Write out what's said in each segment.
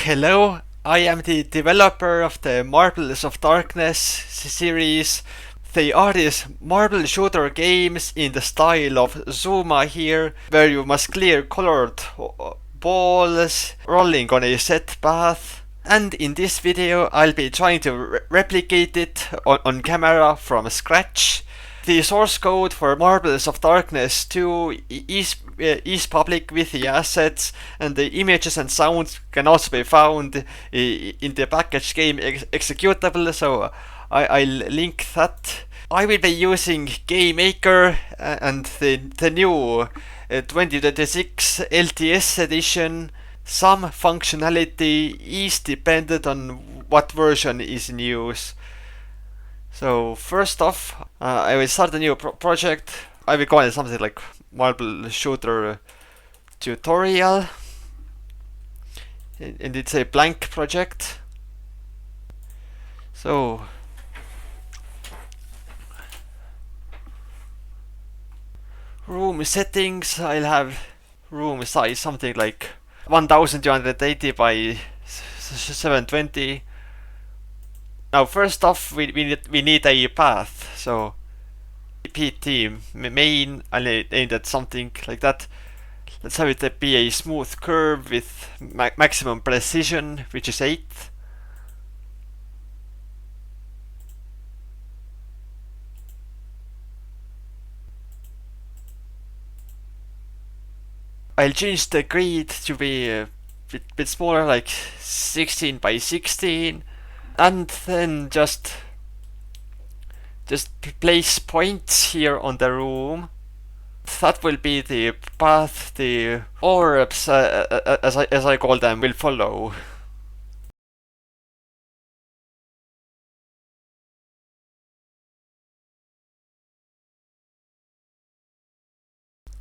Hello, I am the developer of the Marbles of Darkness series. They are these marble shooter games in the style of Zuma here, where you must clear colored balls rolling on a set path. And in this video I'll be trying to replicate it on camera from scratch. The source code for Marbles of Darkness 2 is public with the assets, and the images and sounds can also be found in the package game executable, so I'll link that. I will be using GameMaker and the new 2026 LTS edition. Some functionality is dependent on what version is in use. So first off, I will start a new project. I will call it something like Marble Shooter Tutorial, and it's a blank project. So room settings, I'll have room size something like 1280 by 720. Now first off, we need a path, so PT main, I'll aim at something like that. Let's have it be a smooth curve with maximum precision, which is 8. I'll change the grid to be a bit smaller, like 16 by 16, and then just place points here on the room. That will be the path the orbs, as I call them, will follow.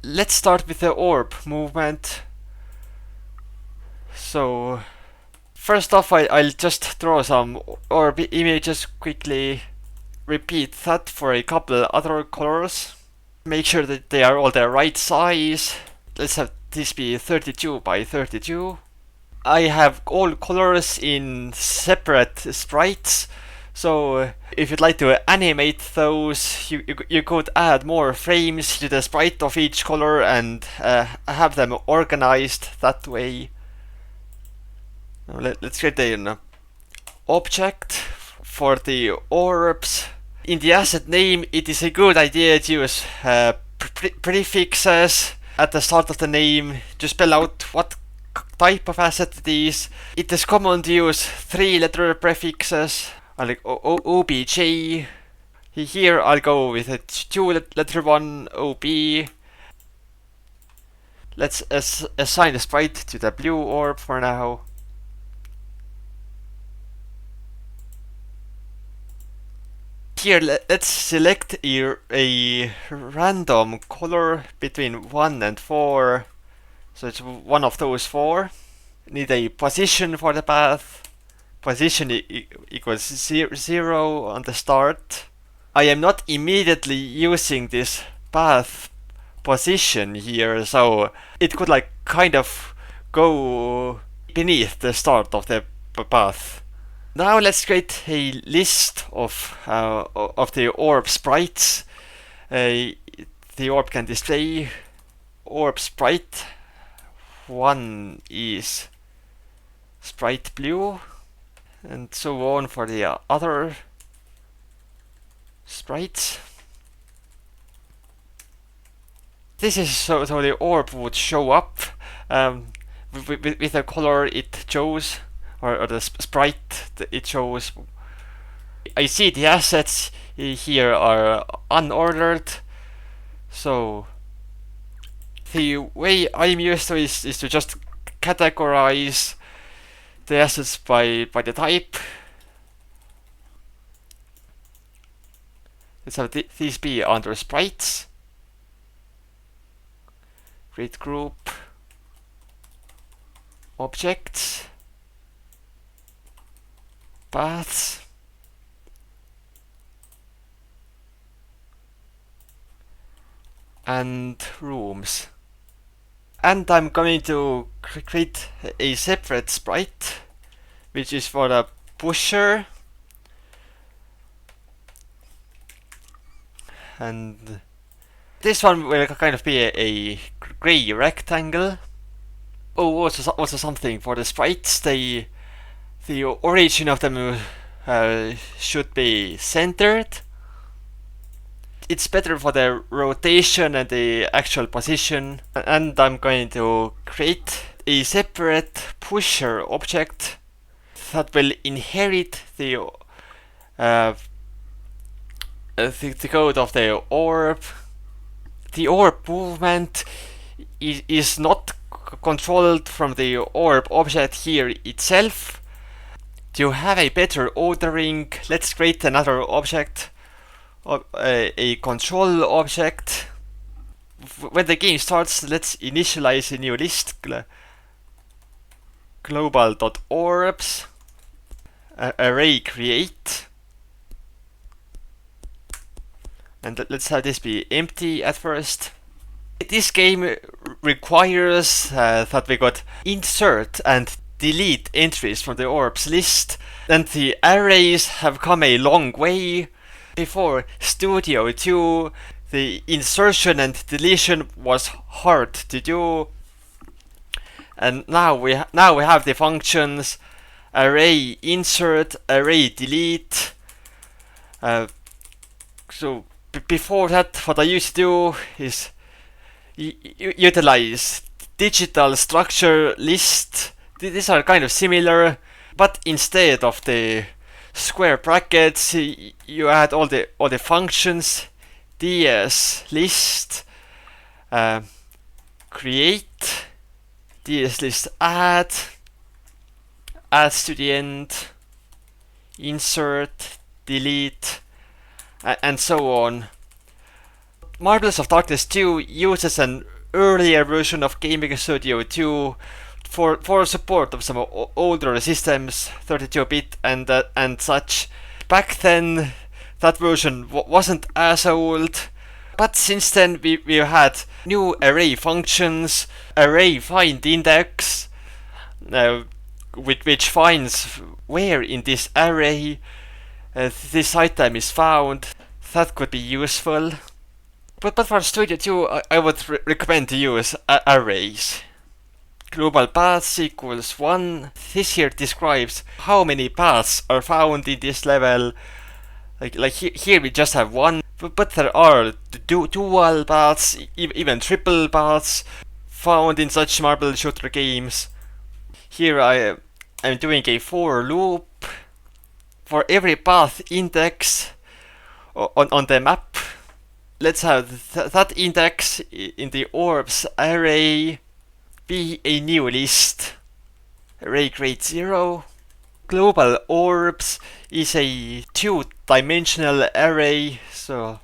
Let's start with the orb movement. So first off, I'll just draw some orb images quickly. Repeat that for a couple other colors. Make sure that they are all the right size. Let's have this be 32 by 32. I have all colors in separate sprites, so if you'd like to animate those, you could add more frames to the sprite of each color and have them organized that way. Now let's create an object for the orbs. In the asset name, it is a good idea to use prefixes at the start of the name to spell out what type of asset it is. It is common to use 3-letter prefixes, like OBJ. Here I'll go with a 2-letter one, OB. Let's assign a sprite to the blue orb for now. Here let's select a random color between 1 and 4, so it's one of those 4. Need a position for the path. Position equals 0 on the start. I am not immediately using this path position here, so it could like kind of go beneath the start of the path. Now let's create a list of the orb sprites. The orb can display orb sprite. One is sprite blue, and so on for the other sprites. This is so the orb would show up with the color it chose, or the sprite that it shows. I see the assets here are unordered, so the way I'm used to is to just categorize the assets by the type. Let's have these be under sprites. Create group, objects, paths, and rooms. And I'm going to create a separate sprite which is for the pusher. And this one will kind of be a gray rectangle. Oh, also something for the sprites. The origin of them should be centered. It's better for the rotation and the actual position. And I'm going to create a separate pusher object that will inherit the code of the orb. The orb movement is not controlled from the orb object here itself. To have a better ordering, let's create another object, a control object. When the game starts, let's initialize a new list, global.orbs, array create, and let's have this be empty at first. This game requires that we got insert and delete entries from the orbs list, and the arrays have come a long way. Before Studio 2, the insertion and deletion was hard to do, and now we have the functions array insert, array delete. So before that, what I used to do is utilize digital structure list. These are kind of similar, but instead of the square brackets, you add all the functions. ds list create, ds list add to the end, insert, delete, and so on. Marbles of Darkness 2 uses an earlier version of GameMaker Studio 2 for support of some older systems, 32-bit and such. Back then, that version wasn't as old, but since then we've had new array functions, array find index, which finds where in this array this item is found. That could be useful. But for Studio 2, I would recommend to use arrays. Global paths equals 1. This here describes how many paths are found in this level. Like here we just have one, but there are dual paths, even triple paths found in such marble shooter games. Here I am doing a for loop for every path index on the map. Let's have that index in the orbs array be a new list. Array create 0. Global orbs is a 2-dimensional array, so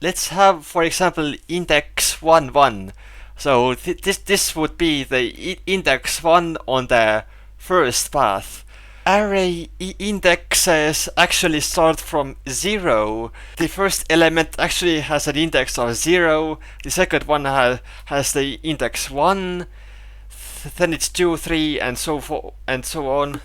let's have, for example, index 1 1. So this would be the index 1 on the first path. Array indexes actually start from 0. The first element actually has an index of 0. The second one has the index 1. Then it's 2, 3, and so on.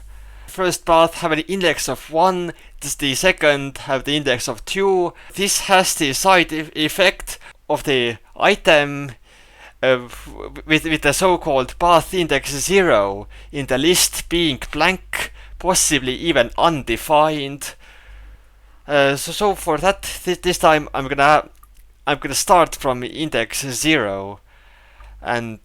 First path have an index of 1. The second have the index of 2. This has the side effect of the item with the so-called path index 0 in the list being blank, possibly even undefined. So for that, this time I'm gonna start from index 0, and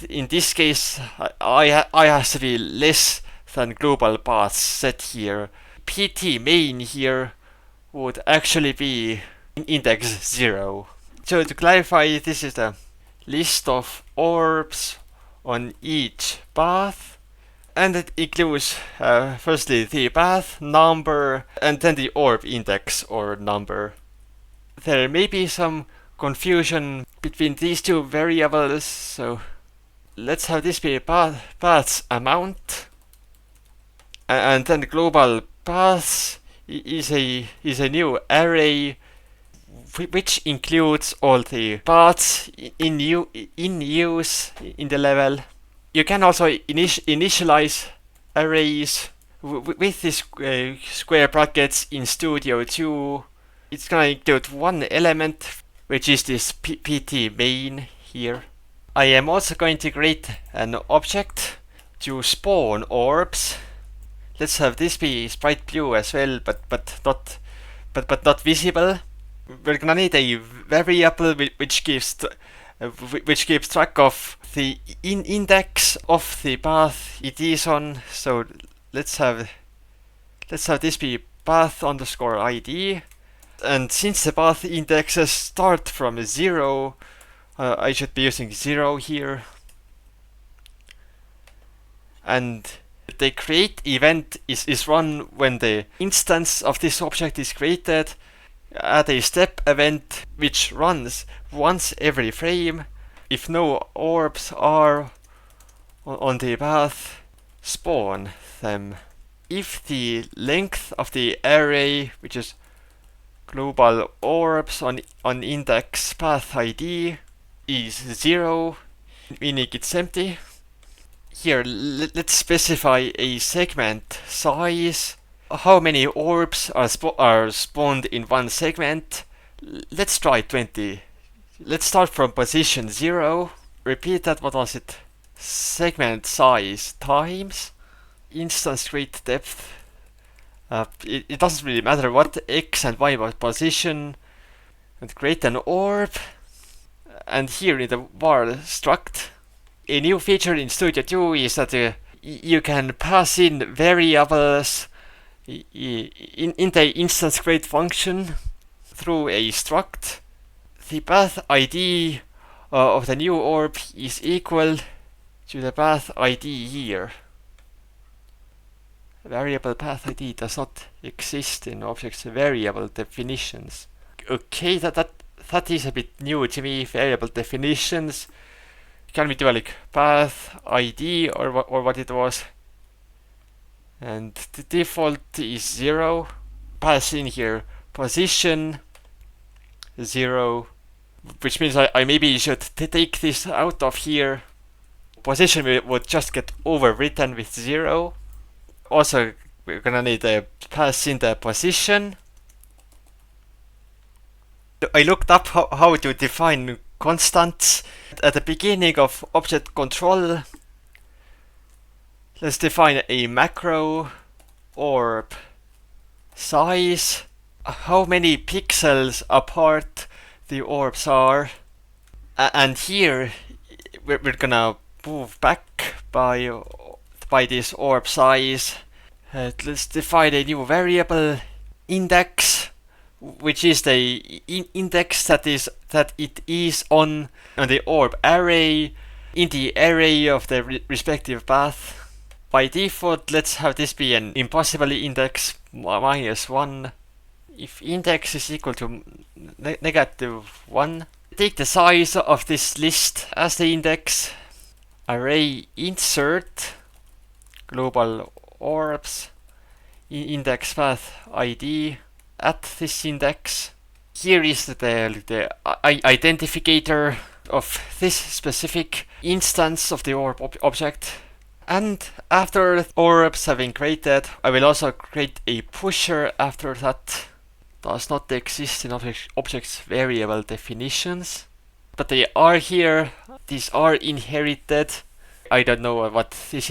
in this case I has to be less than global paths set here. PT main here would actually be index 0. So to clarify, this is the list of orbs on each path, and it includes firstly the path number and then the orb index or number. There may be some confusion between these two variables, so let's have this be paths amount, and then global paths is a new array which includes all the paths in use in the level. You can also initialize arrays with these square brackets in Studio 2. It's gonna include one element, which is this pt main here. I am also going to create an object to spawn orbs. Let's have this be sprite blue as well, but not visible. We're gonna need a variable which keeps track of the index of the path it is on. So let's have this be path underscore id. And since the path indexes start from 0, I should be using 0 here. And the create event is run when the instance of this object is created. Add a step event which runs once every frame. If no orbs are on the path, spawn them. If the length of the array, which is global orbs on index path id, is 0, meaning it's empty. Here, let's specify a segment size. How many orbs are spawned in one segment? Let's try 20. Let's start from position 0. Repeat that, what was it? Segment size times instance create depth. It doesn't really matter what x and y was position. And create an orb. And here in the var struct, a new feature in Studio 2 is that you can pass in variables in the instance create function through a struct. The path ID of the new orb is equal to the path ID here. Variable path ID does not exist in object's variable definitions. Okay, that is a bit new to me, variable definitions. Can we do like path ID or what it was? And the default is 0. Pass in here position 0, which means I maybe should take this out of here. Position would just get overwritten with 0. Also, we're gonna need a pass in the position. I looked up how to define constants at the beginning of object control. Let's define a macro orb size, how many pixels apart the orbs are, and here we're gonna move back by this orb size. Let's define a new variable index, which is the index that it is on the orb array in the array of the respective path. By default, let's have this be an impossible index -1. If index is equal to -1, take the size of this list as the index. Array insert global orbs index path id at this index. Here is the identifier of this specific instance of the orb object. And after orbs have been created, I will also create a pusher after that. Does not exist in object's variable definitions, but they are here. These are inherited. I don't know what this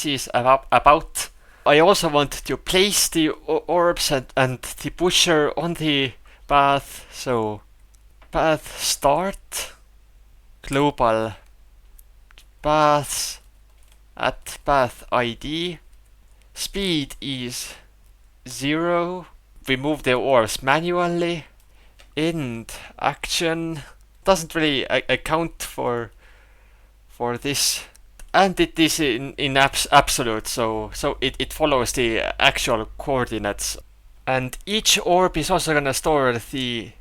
is about. I also want to place the orbs and the pusher on the path. So path start global paths at path ID. Speed is 0. We move the orbs manually. End action doesn't really account for this, and it is in absolute, so it follows the actual coordinates. And each orb is also gonna store the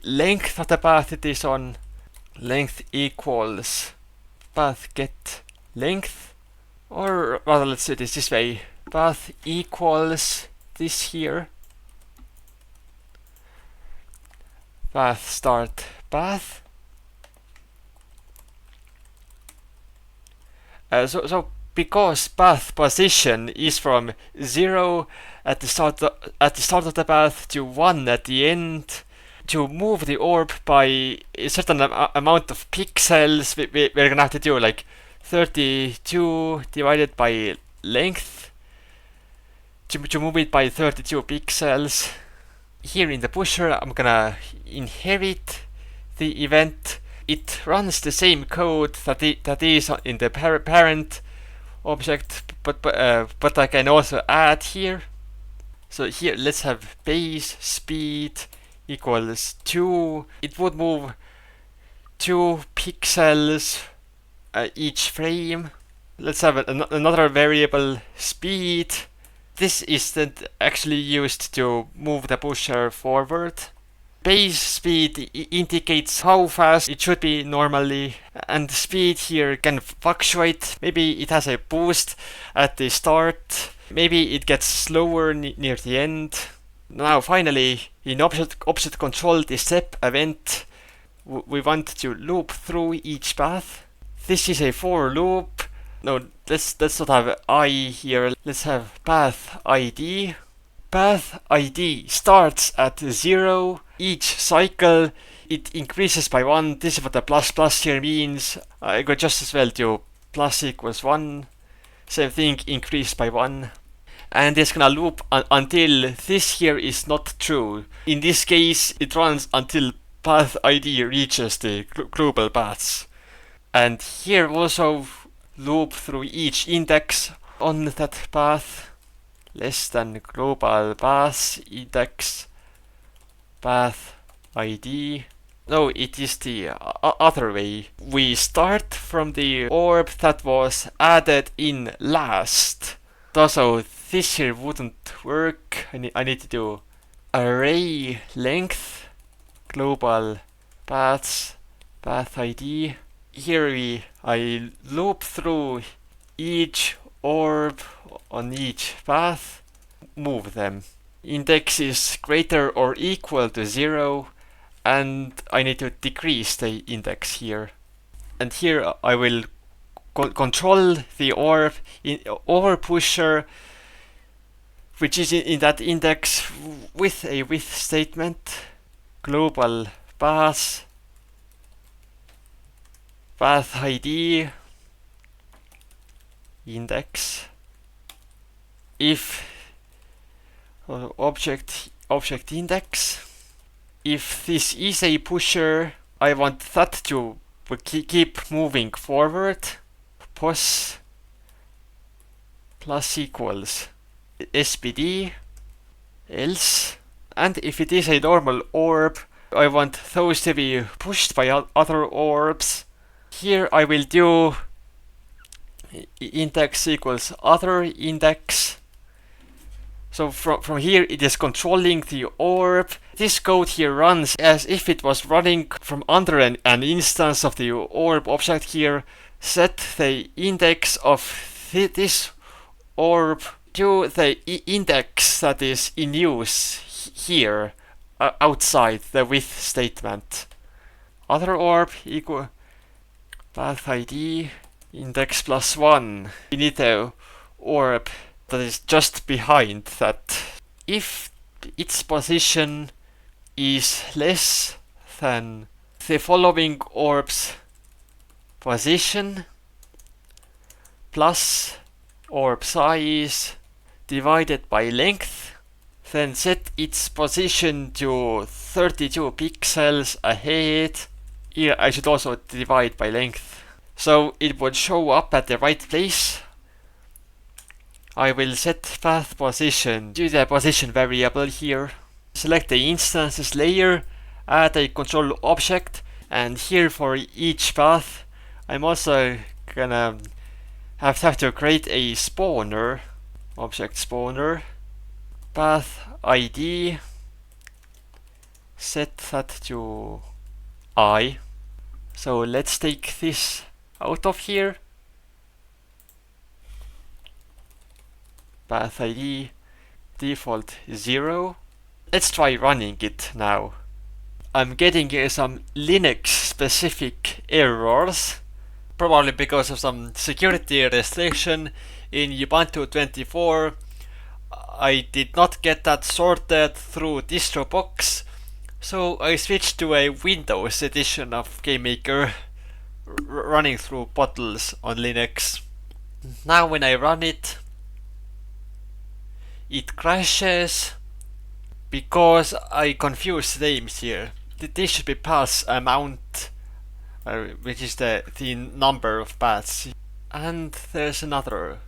length of the path it is on. Length equals path get length, or rather, let's do this way. Path equals this here. Path start path. So because path position is from 0 at the start of the path to 1 at the end, to move the orb by a certain amount of pixels, we're gonna have to do like 32 divided by length to move it by 32 pixels. Here in the pusher, I'm gonna inherit the event. It runs the same code that is in the parent object, but I can also add here. So here, let's have base speed equals 2. It would move 2 pixels each frame. Let's have another variable, speed. This is then actually used to move the pusher forward. Base speed indicates how fast it should be normally, and speed here can fluctuate. Maybe it has a boost at the start, maybe it gets slower near the end. Now finally, in object control, the step event, we want to loop through each path. This is a for loop. No, let's not have I here. Let's have path ID. Path ID starts at 0. Each cycle it increases by 1. This is what the plus here means. I could just as well do plus equals 1. Same thing, increased by 1. And it's gonna loop until this here is not true. In this case, it runs until path ID reaches the global paths. And here also loop through each index on that path, less than global path index path ID. No, it is the other way. We start from the orb that was added in last. Also, this here wouldn't work. I need to do array length global paths path ID. Here I loop through each orb on each path, move them. Index is greater or equal to 0, and I need to decrease the index here. And here I will control the orb pusher, which is in that index, with a with statement, global path ID index. If object index, if this is a pusher, I want that to keep moving forward. Pos plus equals SPD, else. And if it is a normal orb, I want those to be pushed by other orbs. Here I will do index equals other index. So from here it is controlling the orb. This code here runs as if it was running from under an instance of the orb object here. Set the index of this orb to the index that is in use here outside the with statement. Other orb equal path ID index plus 1. We need the orb that is just behind that. If its position is less than the following orb's position plus orb size divided by length, then set its position to 32 pixels ahead. Here I should also divide by length, so it would show up at the right place. I will set path position to the position variable here. Select the instances layer, add a control object, and here for each path I'm also gonna have to create a spawner, object spawner, path ID, set that to I. So let's take this out of here. Path ID default 0. Let's try running it now. I'm getting some Linux specific errors, probably because of some security restriction in Ubuntu 24. I did not get that sorted through DistroBox, so I switched to a Windows edition of GameMaker running through bottles on Linux. Now when I run it, it crashes because I confuse names here. This should be path amount, which is the number of paths. And there's another.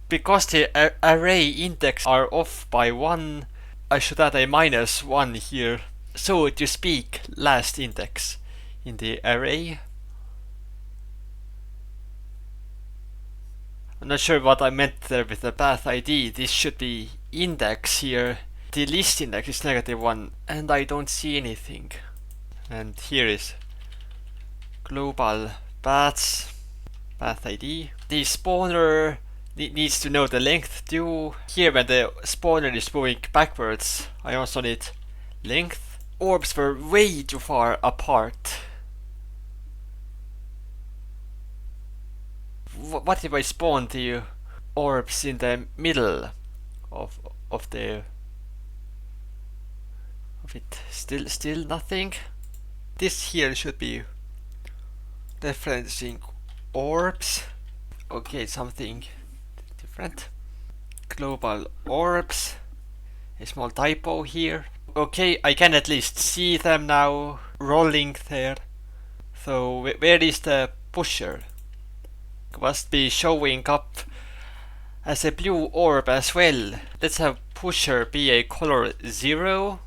Because the array index are off by 1, I should add a -1 here. So to speak, last index in the array. I'm not sure what I meant there with the path ID. This should be index here. The list index is -1 and I don't see anything. And here is global paths, path ID. The spawner needs to know the length too. Here when the spawner is moving backwards, I also need length. Orbs were way too far apart. What if I spawn the orbs in the middle of it? Still nothing. This here should be referencing orbs. Okay, something different. Global orbs. A small typo here. Okay, I can at least see them now rolling there. So where is the pusher? Must be showing up as a blue orb as well. Let's have pusher be a color 0.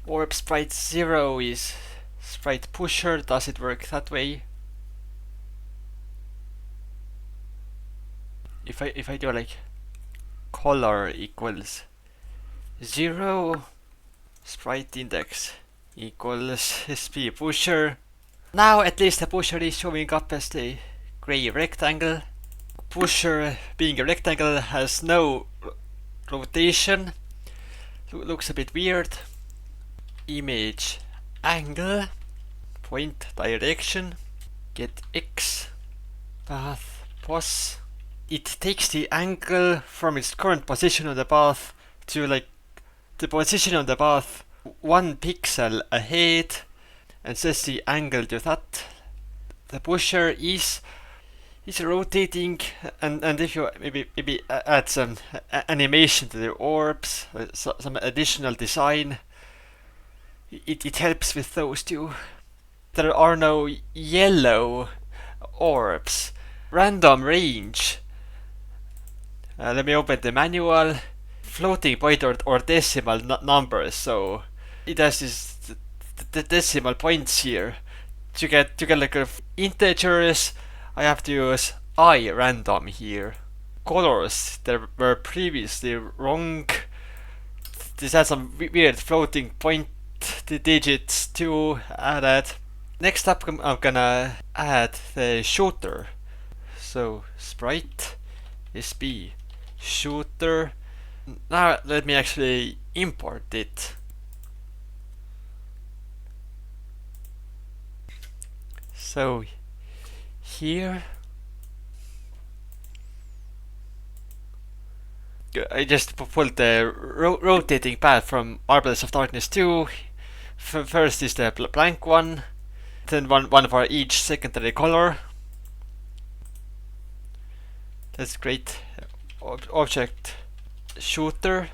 Orb sprite 0 is sprite pusher. Does it work that way? If I do like color equals 0, sprite index equals sp pusher. Now at least the pusher is showing up as the gray rectangle. Pusher being a rectangle has no rotation. Looks a bit weird. Image angle, point direction, get x, path pos. It takes the angle from its current position on the path to like the position on the path 1 pixel ahead and sets the angle to that. The pusher is rotating, and if you maybe add some animation to the orbs, some additional design, it helps with those too. There are no yellow orbs. Random range. Let me open the manual. Floating point or decimal numbers, so it has this the decimal points here. To get like integers, I have to use I random here. Colors, they were previously wrong. This has some weird floating point digits too added. Next up, I'm gonna add the shooter. So sprite sp shooter. Now let me actually import it. So here I just pulled the rotating path from Marbles of Darkness 2. First is the blank one, then one for each secondary color. That's great. Object shooter.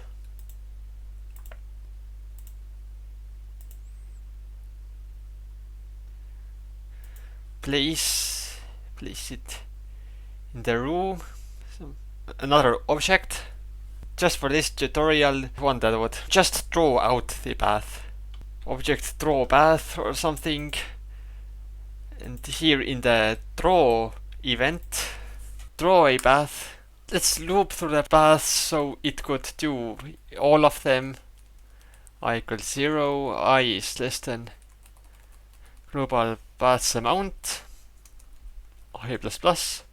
Place it in the room. Another object. Just for this tutorial, one that would just draw out the path. Object draw path or something. And here in the draw event, draw a path. Let's loop through the path so it could do all of them. I equals 0, I is less than global paths amount, I plus plus,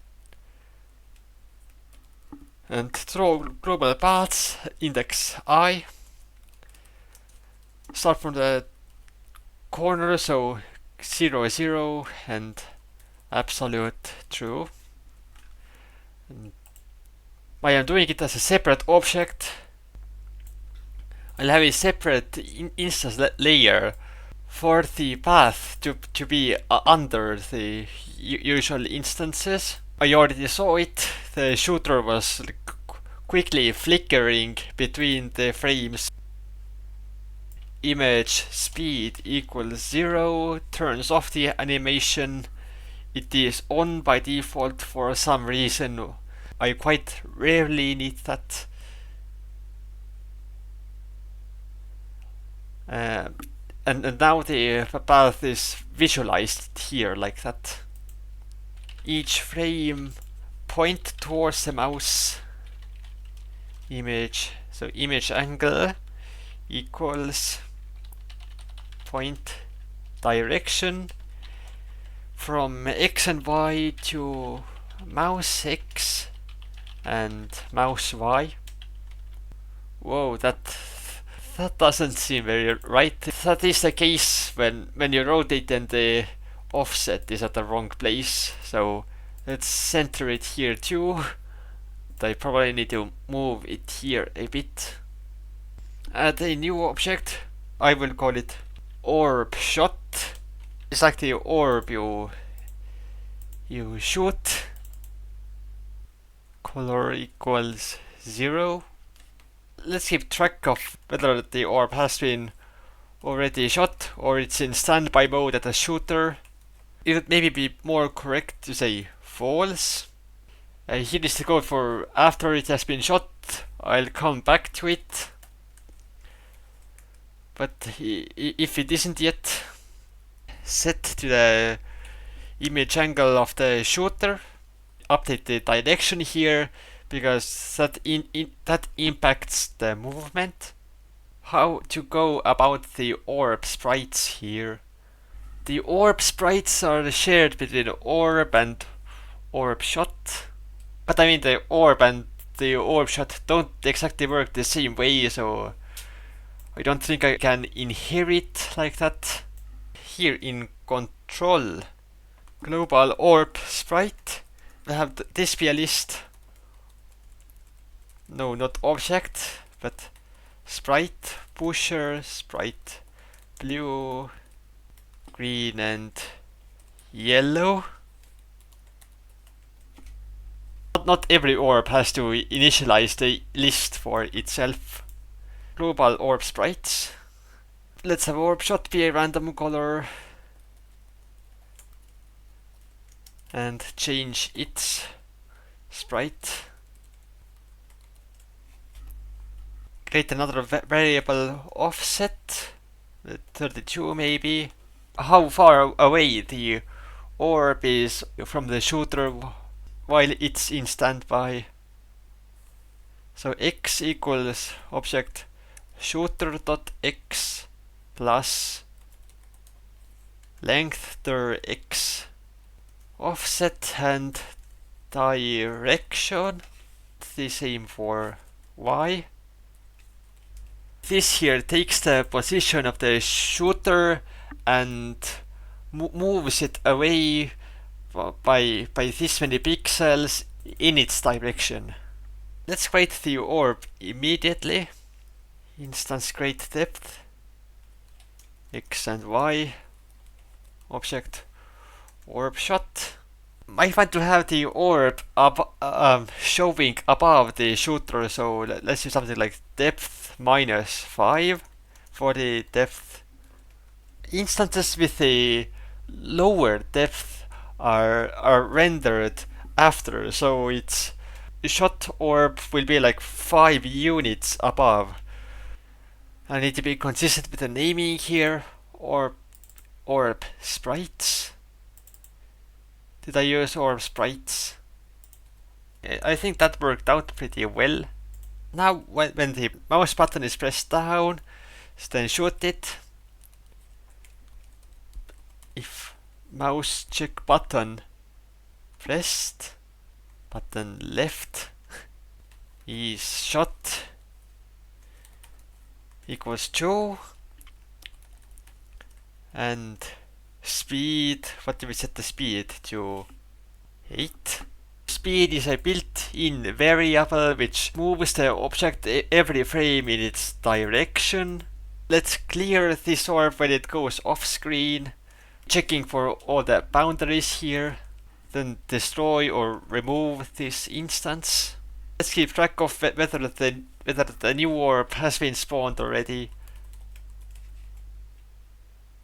and draw global paths index I. Start from the corner, so 0 0 and absolute true. And I am doing it as a separate object. I'll have a separate instance layer for the path to be under the usual instances. I already saw it. The shooter was quickly flickering between the frames. Image speed equals 0, turns off the animation. It is on by default for some reason. I quite rarely need that. And now the path is visualized here like that. Each frame point towards the mouse. Image, so image angle equals point direction from X and Y to mouse X and mouse Y. Whoa, that doesn't seem very right. That is the case when you rotate and the offset is at the wrong place. So let's center it here too. I probably need to move it here a bit. Add a new object. I will call it orb shot. It's like the orb you shoot. Color equals 0. Let's keep track of whether the orb has been already shot or it's in standby mode at a shooter. It would maybe be more correct to say false. Here is the code for after it has been shot. I'll come back to it. But if it isn't yet set to the image angle of the shooter, update the direction here because that impacts the movement. How to go about the orb sprites here. The orb sprites are shared between orb and orb shot. But I mean the orb and the orb shot don't exactly work the same way, so I don't think I can inherit like that. Here in control, global orb sprite, we have this be a list. No, not object, but sprite, pusher, sprite, blue, green and yellow. Not every orb has to initialize the list for itself. Global orb sprites. Let's have orb shot be a random color and change its sprite. Create another variable offset, 32 maybe. How far away the orb is from the shooter while it's in standby. So x equals object shooter.x plus length dir x, offset and direction, the same for y. This here takes the position of the shooter and moves it away by this many pixels in its direction. Let's create the orb immediately. Instance create depth, x and y, object orb shot. I want to have the orb showing above the shooter, so let's do something like depth -5 for the depth. Instances with a lower depth are rendered after, so its shot orb will be like 5 units above. I need to be consistent with the naming here. Orb sprites. Did I use orb sprites? I think that worked out pretty well. Now when the mouse button is pressed down, then shoot it. If mouse check button pressed, button left is shot equals true, and Speed, what do we set the speed to? 8. Speed is a built-in variable which moves the object every frame in its direction. Let's clear this orb when it goes off screen, checking for all the boundaries here. Then destroy or remove this instance. Let's keep track of whether the new orb has been spawned already.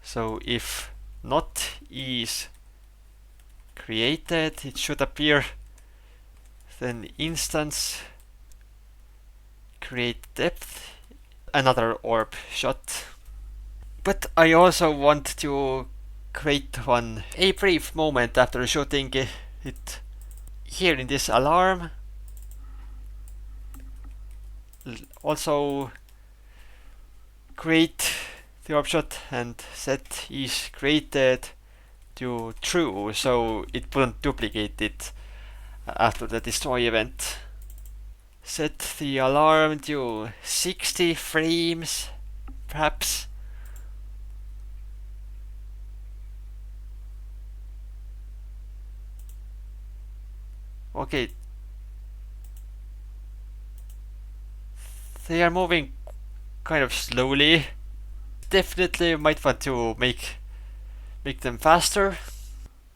So if not is created, it should appear. Then instance create depth, another orb shot. But I also want to create a brief moment after shooting it here in this alarm. Also create the orb shot and set is created to true, so it wouldn't duplicate it after the destroy event. Set the alarm to 60 frames, perhaps. Okay. They are moving kind of slowly. Definitely might want to make them faster.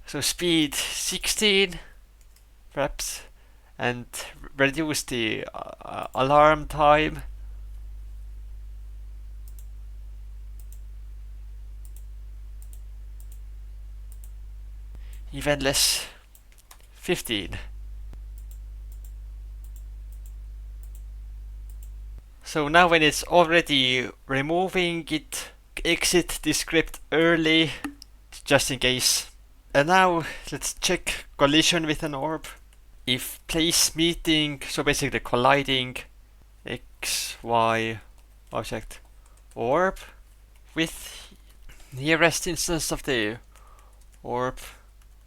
So speed 16, perhaps, and reduce the alarm time. Even less, 15. So now when it's already removing it, exit the script early, just in case. And now let's check collision with an orb. If place meeting, so basically colliding X, Y object orb with nearest instance of the orb,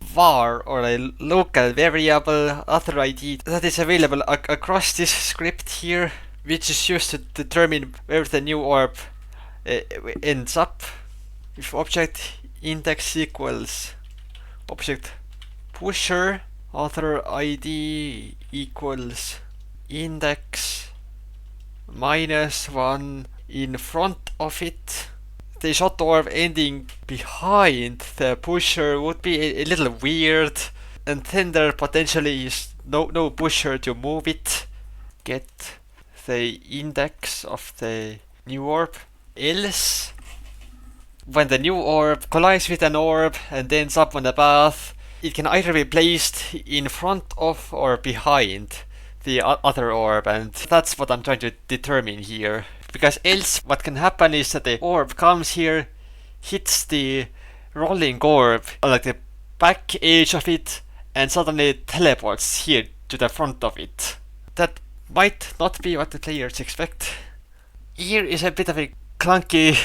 var or a local variable author ID that is available across this script here, which is used to determine where the new orb ends up. If object index equals object pusher, author ID equals index -1 in front of it. The shot orb ending behind the pusher would be a little weird, and then there potentially is no pusher to move it. Get the index of the new orb, else when the new orb collides with an orb and ends up on the path, it can either be placed in front of or behind the other orb, and that's what I'm trying to determine here. Because else what can happen is that the orb comes here, hits the rolling orb, like the back edge of it, and suddenly teleports here to the front of it. That might not be what the players expect. Here is a bit of a clunky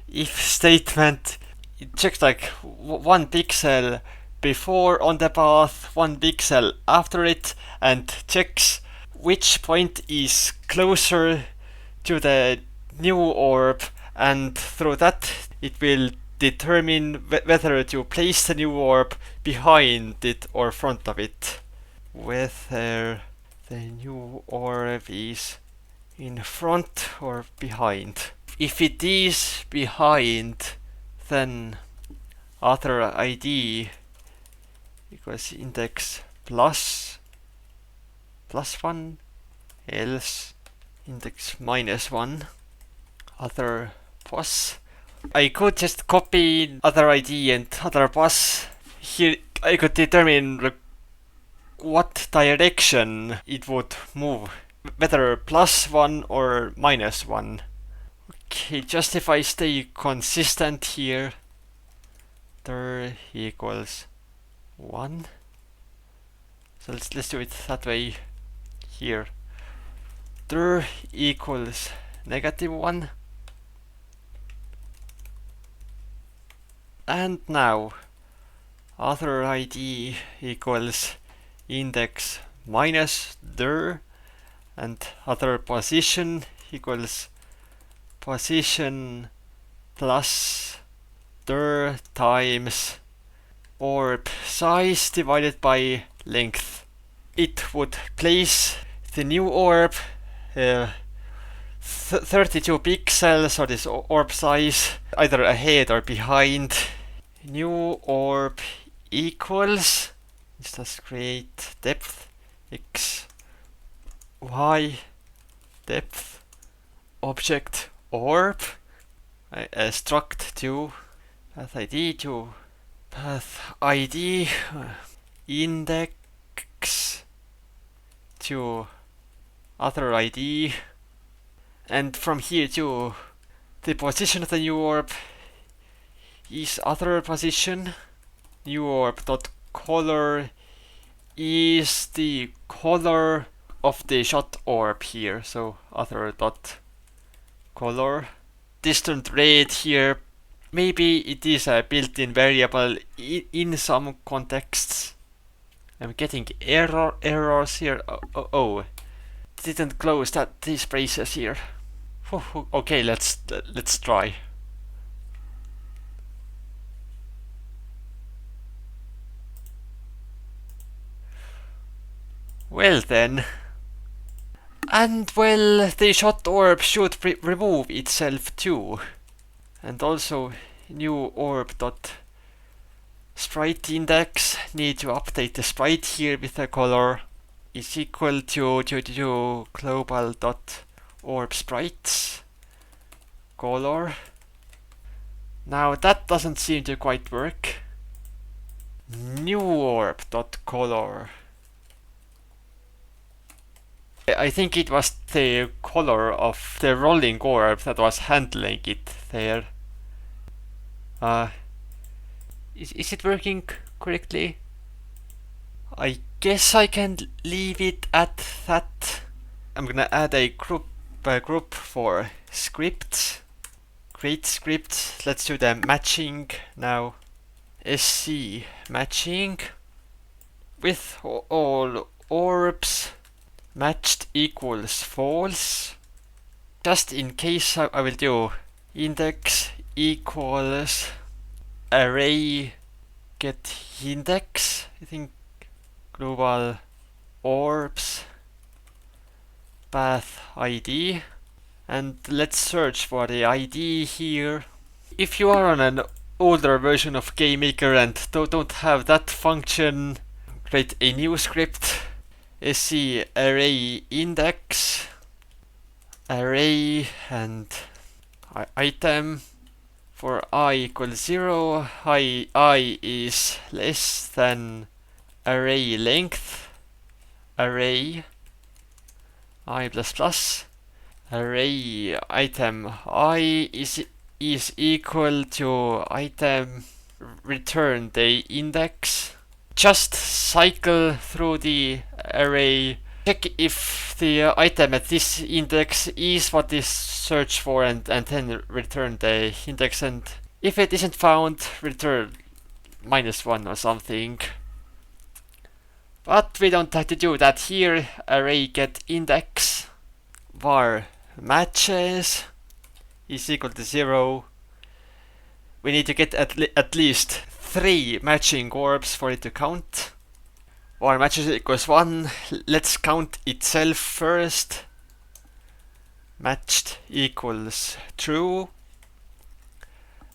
if statement. It checks like 1 pixel before on the path, 1 pixel after it, and checks which point is closer to the new orb, and through that it will determine whether to place the new orb behind it or front of it. Whether the new orb is in front or behind. If it is behind, then author ID equals index +1, else index -1, other pos. I could just copy other ID and other pos. Here I could determine what direction it would move, whether +1 or -1. Okay, just if I stay consistent here, there equals 1. So let's do it that way here. There equals -1. And now author ID equals index -dir, and other position equals position +1. dir times orb size divided by length. It would place the new orb 32 pixels, or this orb size, either ahead or behind. New orb equals, let's create depth x, y, depth, object orb, struct to path ID to path ID, index to other ID, and from here to the position of the new orb is other position. New orb dot color is the color of the shot orb here, so other dot color. Distant red here, maybe it is a built-in variable in some contexts. I'm getting errors here. Oh, didn't close these braces here. Okay, let's try. Well then. And well, the shot orb should remove itself too. And also new orb dot sprite index, need to update the sprite here with a color, is equal to global dot orb sprites color. Now that doesn't seem to quite work. New orb dot color. I think it was the color of the rolling orb that was handling it there. Is it working correctly? I guess I can leave it at that. I'm gonna add a group for scripts. Create script. Let's do the matching now. SC matching with all orbs matched equals false. Just in case, I will do index equals array get index, I think global orbs path ID, and let's search for the ID here. If you are on an older version of GameMaker and don't have that function, create a new script. SC array index array and item for I equals 0, I is less than array length, array I plus plus, array item I is equal to item return the index. Just cycle through the array, check if the item at this index is what is searched for, and then return the index, and if it isn't found, return -1 or something. But we don't have to do that here. Array get index var matches is equal to 0. We need to get at least 3 matching orbs for it to count. Var matches equals 1. Let's count itself first. Matched equals true.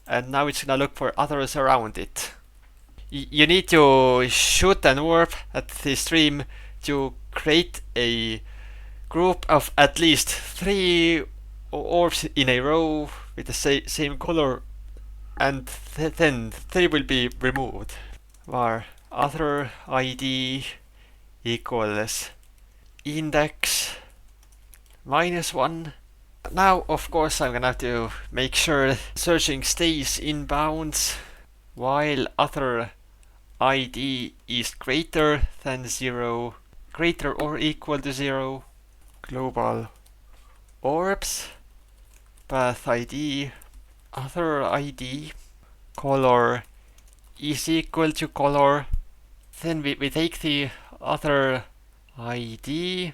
And now it's gonna look for others around it. You need to shoot an orb at the stream to create a group of at least 3 orbs in a row with the same color, and then 3 will be removed. Var other ID equals index -1. Now, of course, I'm gonna have to make sure searching stays in bounds while other ID is greater than 0, greater or equal to 0. Global orbs path ID other ID color is equal to color. Then we take the other ID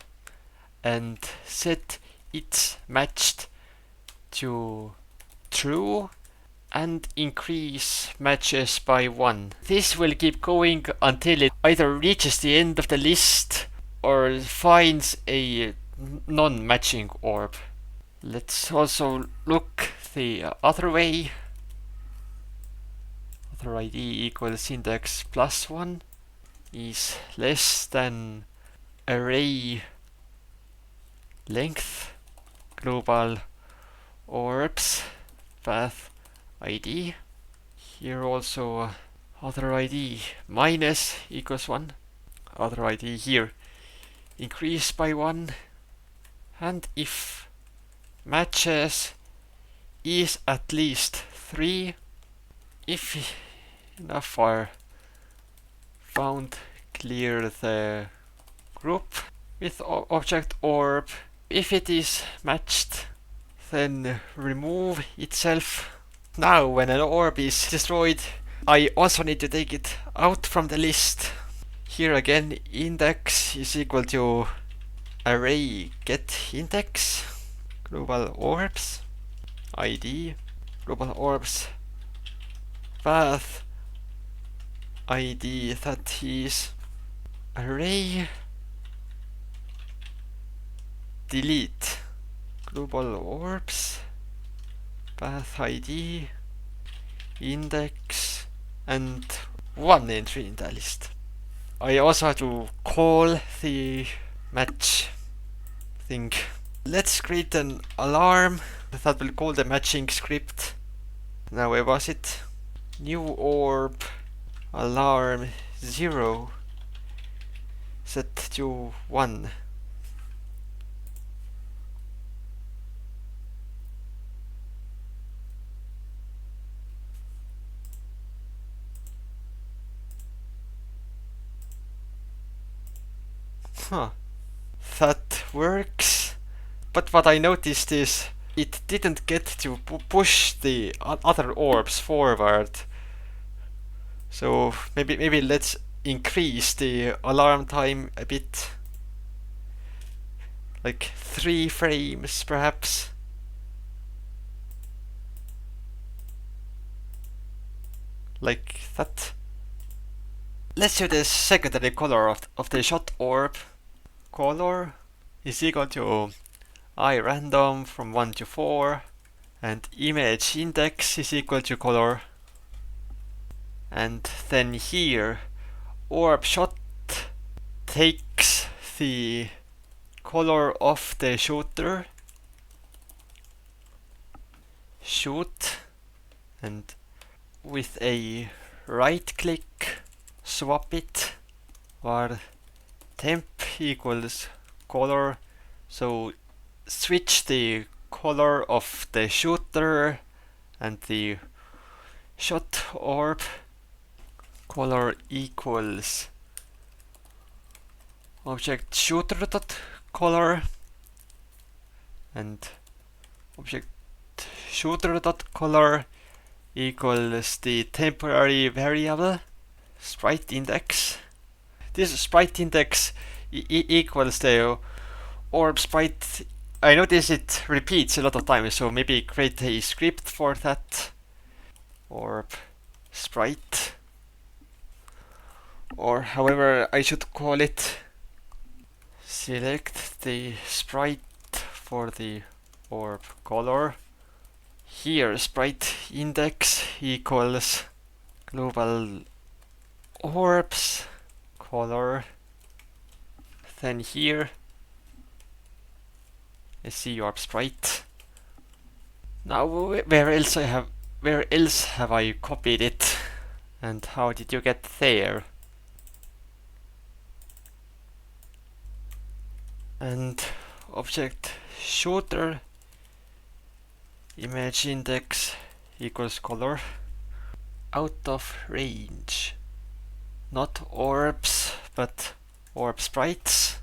and set it matched to true, and increase matches by 1. This will keep going until it either reaches the end of the list or finds a non-matching orb. Let's also look the other way. Other ID equals index plus 1 is less than array length global orbs path ID. Here also other ID minus equals 1. Other ID here increase by 1. And if matches is at least 3, if enough are found, clear the group with object orb. If it is matched, then remove itself. Now when an orb is destroyed, I also need to take it out from the list. Here again, index is equal to array get index global orbs ID global orbs path ID, that is array delete global orbs path ID index and 1 entry in the list. I also have to call the match thing. Let's create an alarm that will call the matching script. Now where was it? New orb alarm 0 set to 1. Huh. That works. But what I noticed is it didn't get to push the other orbs forward. So maybe let's increase the alarm time a bit. Like 3 frames perhaps. Like that. Let's do the secondary color of the shot orb. Color is equal to I random from 1 to 4 and image index is equal to color. And then here orb shot takes the color of the shooter, shoot, and with a right click swap it var temp equals color, so switch the color of the shooter and the shot orb. Color equals object shooter dot color and object shooter dot color equals the temporary variable sprite index. This sprite index equals the orb sprite. I notice it repeats a lot of times, so maybe create a script for that. Orb sprite, or however I should call it. Select the sprite for the orb color. Here sprite index equals global orbs color. Then here I see orb sprite. Now where else have I copied it, and how did you get there? And object shooter image index equals color. Out of range, not orbs but orb sprites.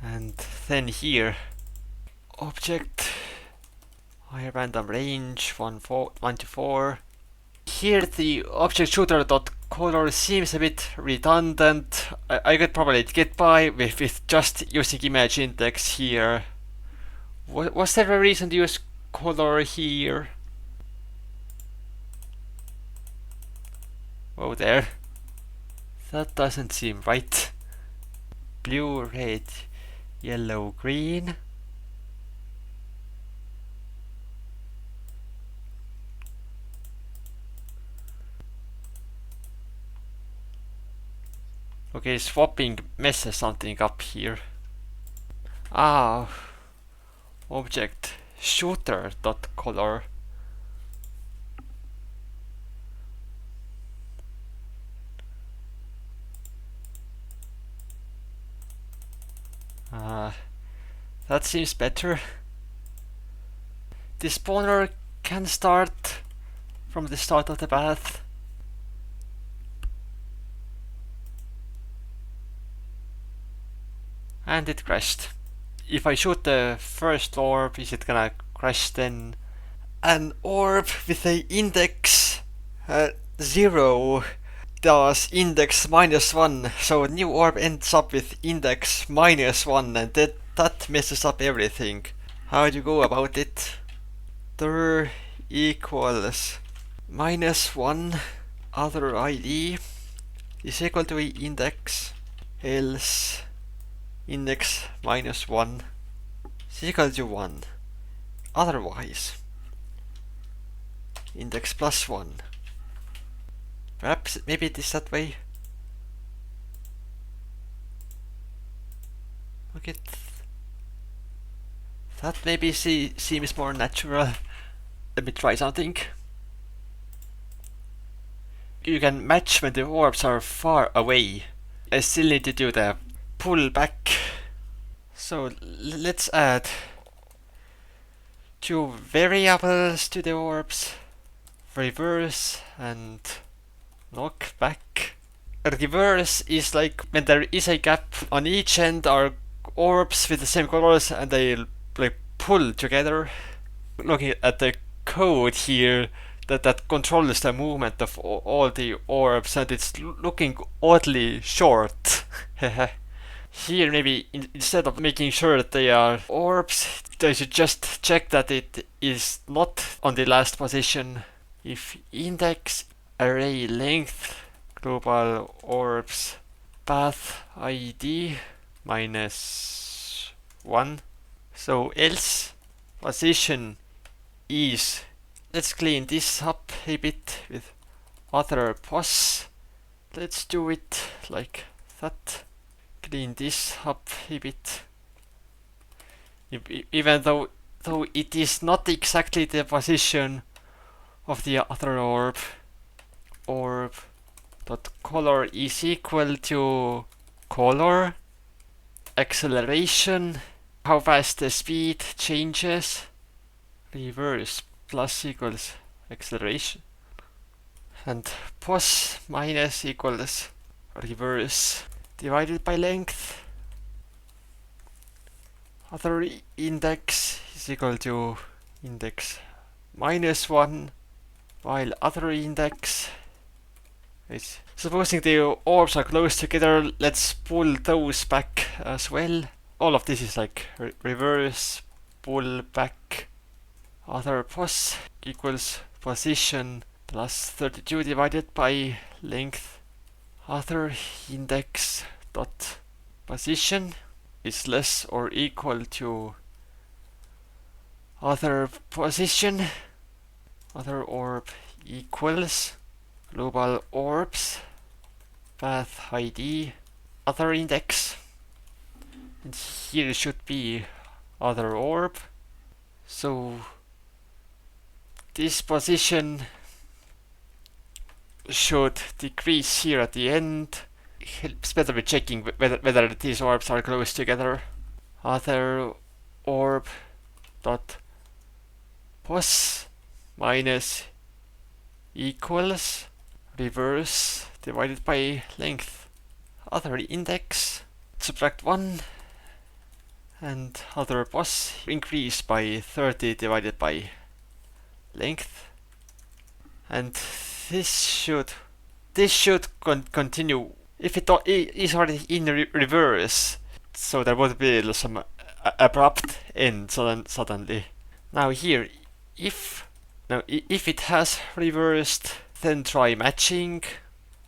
And then here object higher random range 1 to 4. Here the object shooter dot color seems a bit redundant. I could probably get by with just using image index here, Was there a reason to use color here? Oh, there. That doesn't seem right. Blue, red, yellow, green. Okay, swapping messes something up here. Ah, object shooter dot color. That seems better. The spawner can start from the start of the path. And it crashed. If I shoot the first orb, is it gonna crash then? An orb with a index 0 does index -1, so a new orb ends up with index -1, and that messes up everything. How do you go about it? Dir equals -1 other ID is equal to index, else index -1 is equal to 1. Otherwise, index +1. Perhaps maybe it is that way. Okay, that maybe seems more natural. Let me try something. You can match when the orbs are far away. I still need to do the pull back. So let's add 2 variables to the orbs. Reverse and knockback. Reverse is like when there is a gap on each end are orbs with the same colors and they like pull together. Looking at the code here that controls the movement of all the orbs, and it's looking oddly short. Here maybe instead of making sure that they are orbs, they should just check that it is not on the last position. If index array length global orbs path ID -1, so else position is, let's clean this up a bit with other pos. Let's do it like that. Clean this up a bit. Even though it is not exactly the position of the other orb. Orb dot color is equal to color acceleration, how fast the speed changes, reverse plus equals acceleration, and pos minus equals reverse divided by length. Other index is equal to index -1, while other index is, supposing the orbs are close together, let's pull those back as well. All of this is like reverse pull back. Other pos equals position plus 32 divided by length. Other index dot position is less or equal to other position. Other orb equals global orbs path ID other index, and here should be other orb. So this position should decrease here at the end. Helps better with checking whether these orbs are close together. Other orb dot pos minus equals reverse divided by length. Other index subtract 1, and other pos increase by 30 divided by length. And this should continue if it is already in reverse, so there would be some abrupt end suddenly. Now here, if it has reversed, then try matching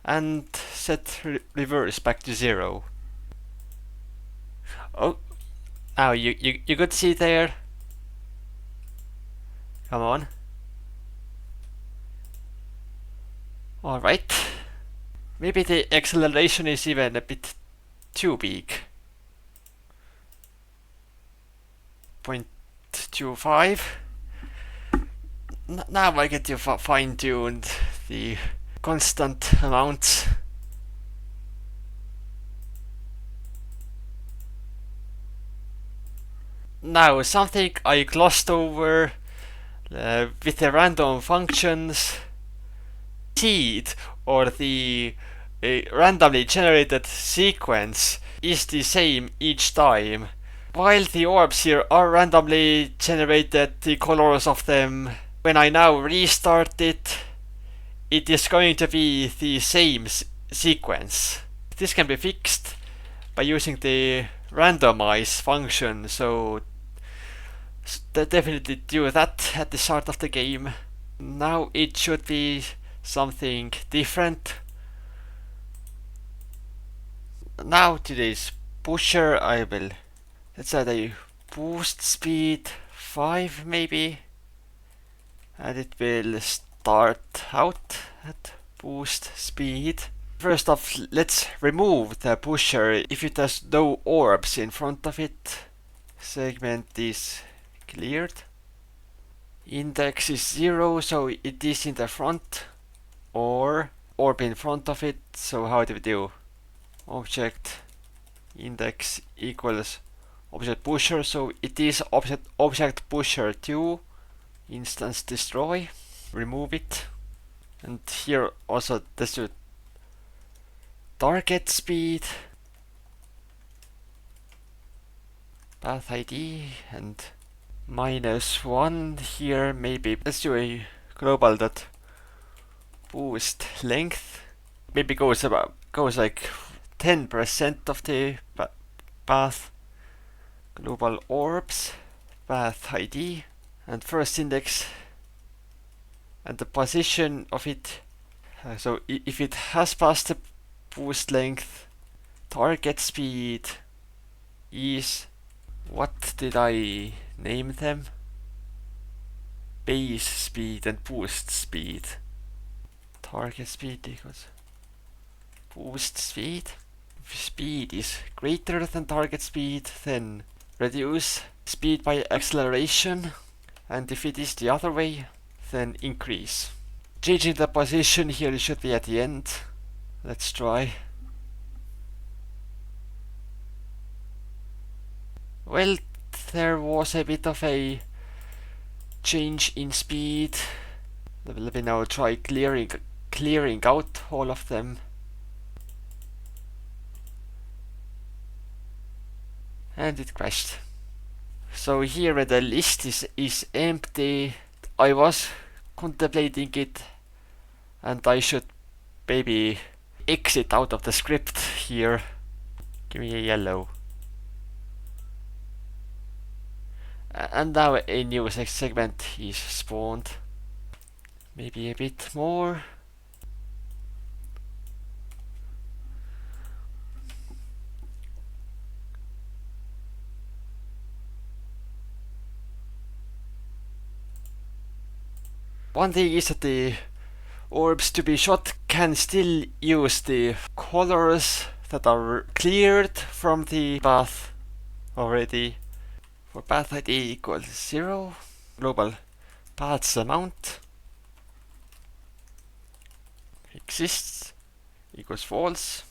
and set reverse back to 0. Oh, now you could see there. Come on. Alright. Maybe the acceleration is even a bit too big. 0.25. Now I get to fine-tuned the constant amounts. Now something I glossed over with the random functions. Seed or the randomly generated sequence is the same each time. While the orbs here are randomly generated, the colors of them, when I now restart it, it is going to be the same sequence. This can be fixed by using the randomize function, so definitely do that at the start of the game. Now it should be something different. Now to this pusher I will, let's add a boost speed 5 maybe, and it will start out at boost speed. First off, let's remove the pusher if it has no orbs in front of it. Segment is cleared. Index is 0, so it is in the front, or orb in front of it. So how do we do? Object index equals object pusher, so it is object pusher 2. Instance destroy, remove it, and here also let's do target speed, path ID, and -1 here maybe. Let's do a global dot boost length. Maybe goes like 10% of the path. Global orbs, path ID, and first index, and the position of it. So if it has passed the boost length, target speed is, what did I name them? Base speed and boost speed. Target speed equals boost speed. If speed is greater than target speed, then reduce speed by acceleration, and if it is the other way, then increase. Changing the position here, it should be at the end. Let's try. Well, there was a bit of a change in speed. Let me now try clearing out all of them. And it crashed. So here when the list is empty, I was contemplating it, and I should maybe exit out of the script here. Give me a yellow. And now a new segment is spawned. Maybe a bit more. One thing is that the orbs to be shot can still use the colors that are cleared from the path already. For path ID equals 0, global paths amount exists equals false.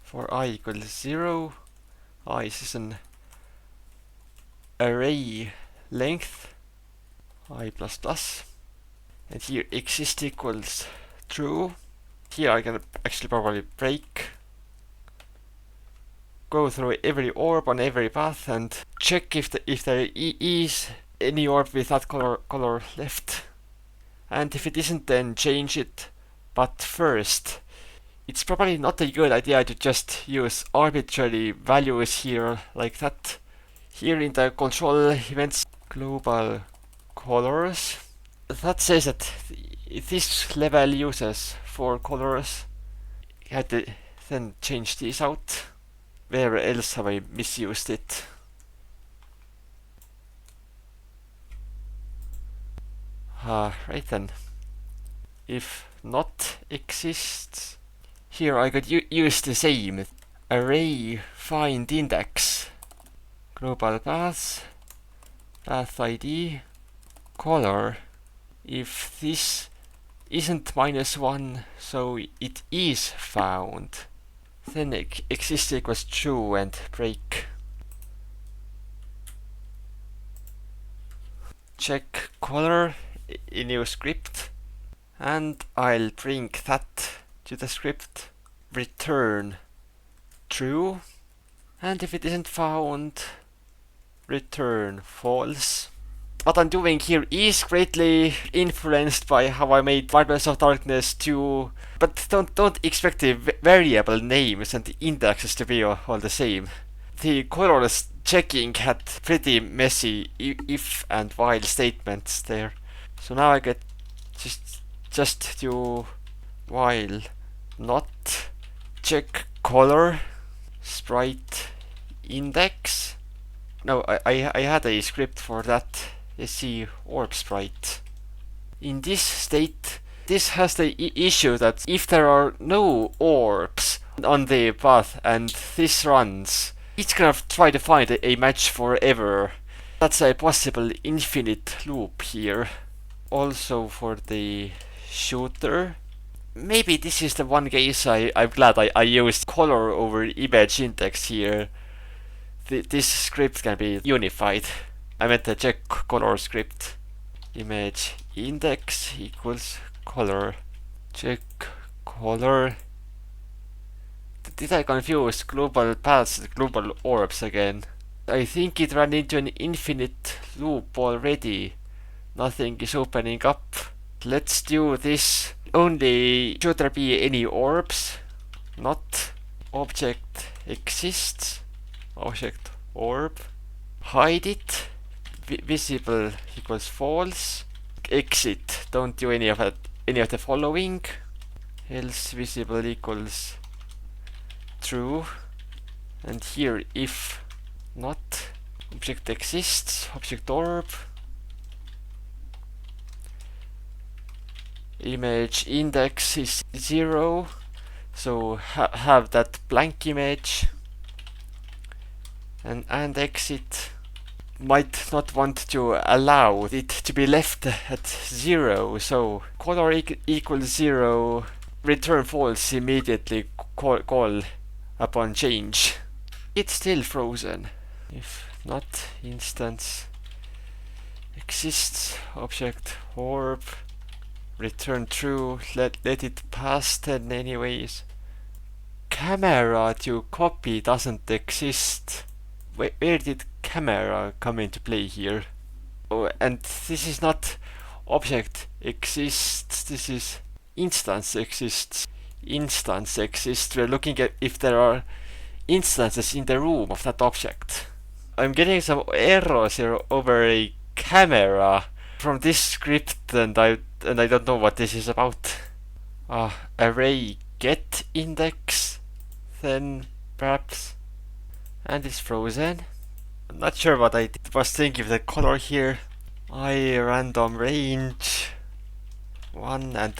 For I equals 0, I is an array length, I++. And here exist equals true. Here I can actually probably go through every orb on every path and check if there is any orb with that color left. And if it isn't, then change it. But first, it's probably not a good idea to just use arbitrary values here like that. Here in the control events global colors, that says that this level uses 4 colors. I had to then change these out. Where else have I misused it? Right then. If not exists, here I could use the same array find index global path ID color. If this isn't -1, so it is found, then exist equals true and break. Check color in new script, and I'll bring that to the script. Return true, and if it isn't found, return false. What I'm doing here is greatly influenced by how I made Marbles of Darkness 2, but don't expect the variable names and the indexes to be all the same. The colorless checking had pretty messy if and while statements there. So now I get just do while not check color sprite index. No, I had a script for that. See orb sprite. In this state, this has the issue that if there are no orbs on the path and this runs, it's gonna try to find a match forever. That's a possible infinite loop here. Also for the shooter, maybe this is the one case I'm glad I used color over image index here. This script can be unified. I meant the check color script. Image index equals color. Check color. Did I confuse global paths with global orbs again? I think it ran into an infinite loop already. Nothing is opening up. Let's do this. Only should there be any orbs? Not object exists. Object orb. Hide it. Visible equals false. Exit. Don't do any of the following. Else visible equals true. And here if not object exists, object orb. Image index is 0, so have that blank image. And exit. Might not want to allow it to be left at 0, so color equals 0, return false immediately, call upon change. It's still frozen. If not instance exists, object orb, return true, let it pass then anyways. Camera to copy doesn't exist. Where did camera come into play here? Oh, and this is not object exists, this is instance exists. Instance exists. We're looking at if there are instances in the room of that object. I'm getting some errors here over a camera from this script, and I don't know what this is about. Array get index, then perhaps. And it's frozen. I'm not sure what I was thinking of the color here. Random range 1 and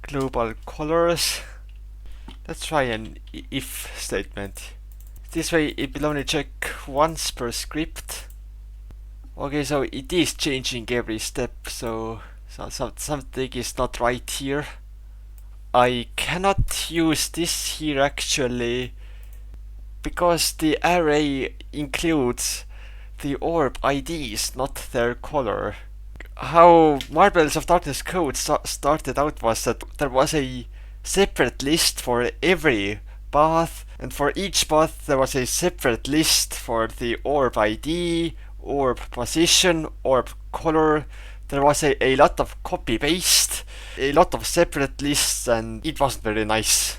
global colors. Let's try an if statement. This way it will only check once per script. Okay, so it is changing every step, so something is not right here. I cannot use this here actually, because the array includes the orb IDs, not their color. How Marbles of Darkness code started out was that there was a separate list for every path, and for each path there was a separate list for the orb ID, orb position, orb color. There was a lot of copy-paste, a lot of separate lists, and it wasn't very nice.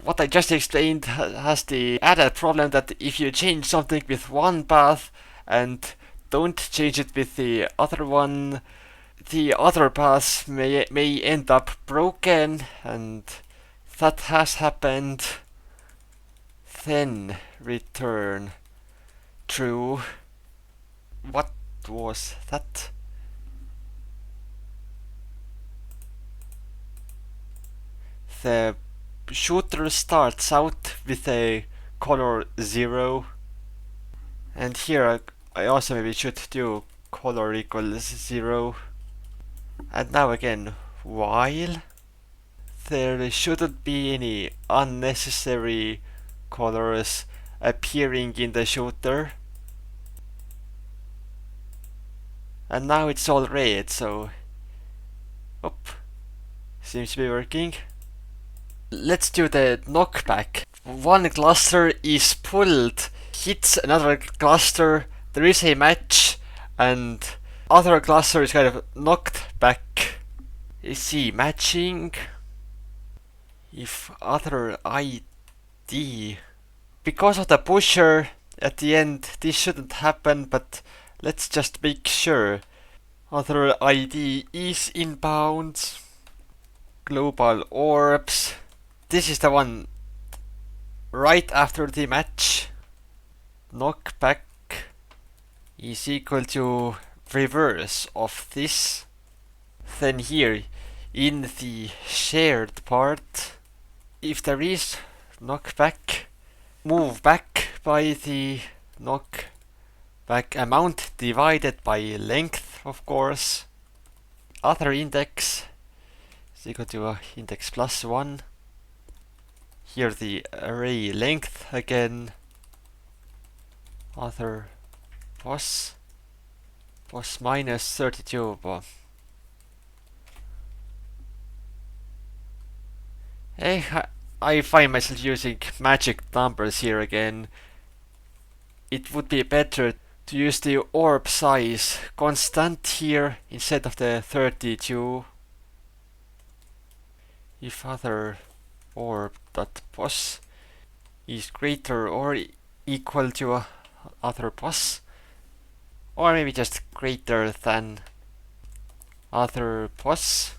What I just explained has the added problem that if you change something with one path and don't change it with the other one, the other paths may end up broken, and that has happened. Then return true. What was that? The shooter starts out with a color 0, and here I also maybe should do color equals 0, and now again while there shouldn't be any unnecessary colors appearing in the shooter, and now it's all red, so seems to be working. Let's do the knockback. One cluster is pulled, hits another cluster, there is a match, and other cluster is kind of knocked back. You see, matching. If other ID. Because of the pusher at the end, this shouldn't happen, but let's just make sure. Other ID is inbound. Global orbs. This is the one right after the match. Knockback is equal to reverse of this. Then here in the shared part, if there is knockback, move back by the knockback amount divided by length, of course. Other index is equal to index plus 1. Here the array length again. Other pos minus 32. I find myself using magic numbers here again. It would be better to use the orb size constant here instead of the 32. If other orb.pos is greater or equal to other pos, or maybe just greater than other pos,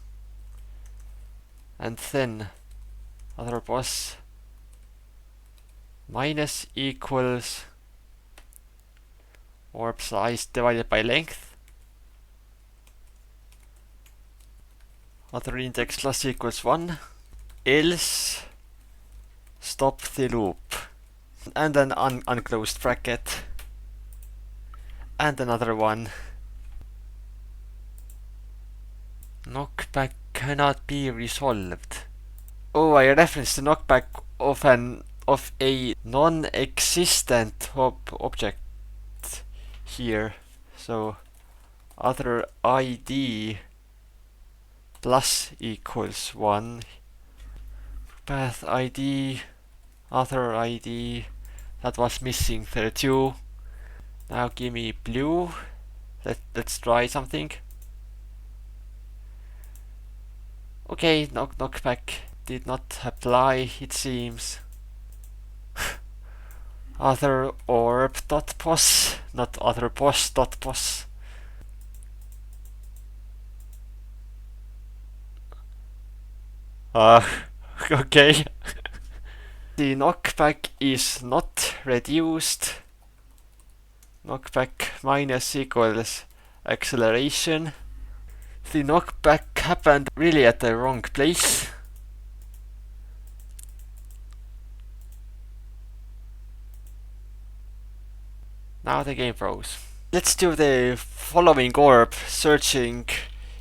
and then other pos minus equals orb size divided by length. Other index plus equals 1. Else stop the loop. And an unclosed bracket. And another one. Knockback cannot be resolved. Oh, I referenced the knockback of a non-existent object here. So other ID plus equals 1. Path ID, other ID, that was missing there too. Now give me blue. Let's try something. Okay, knockback did not apply, it seems. Other orb.pos, not other pos.pos. Okay. The knockback is not reduced. Knockback minus equals acceleration. The knockback happened really at the wrong place. Now the game froze. Let's do the following orb searching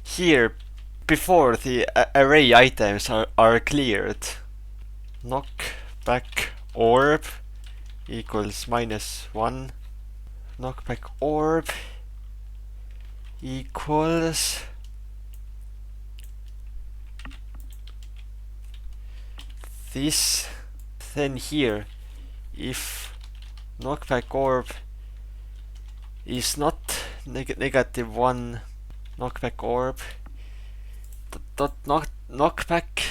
here before the array items are cleared. Knockback orb equals -1. Knockback orb equals this. Then here, if knockback orb is not -1, knockback orb knockback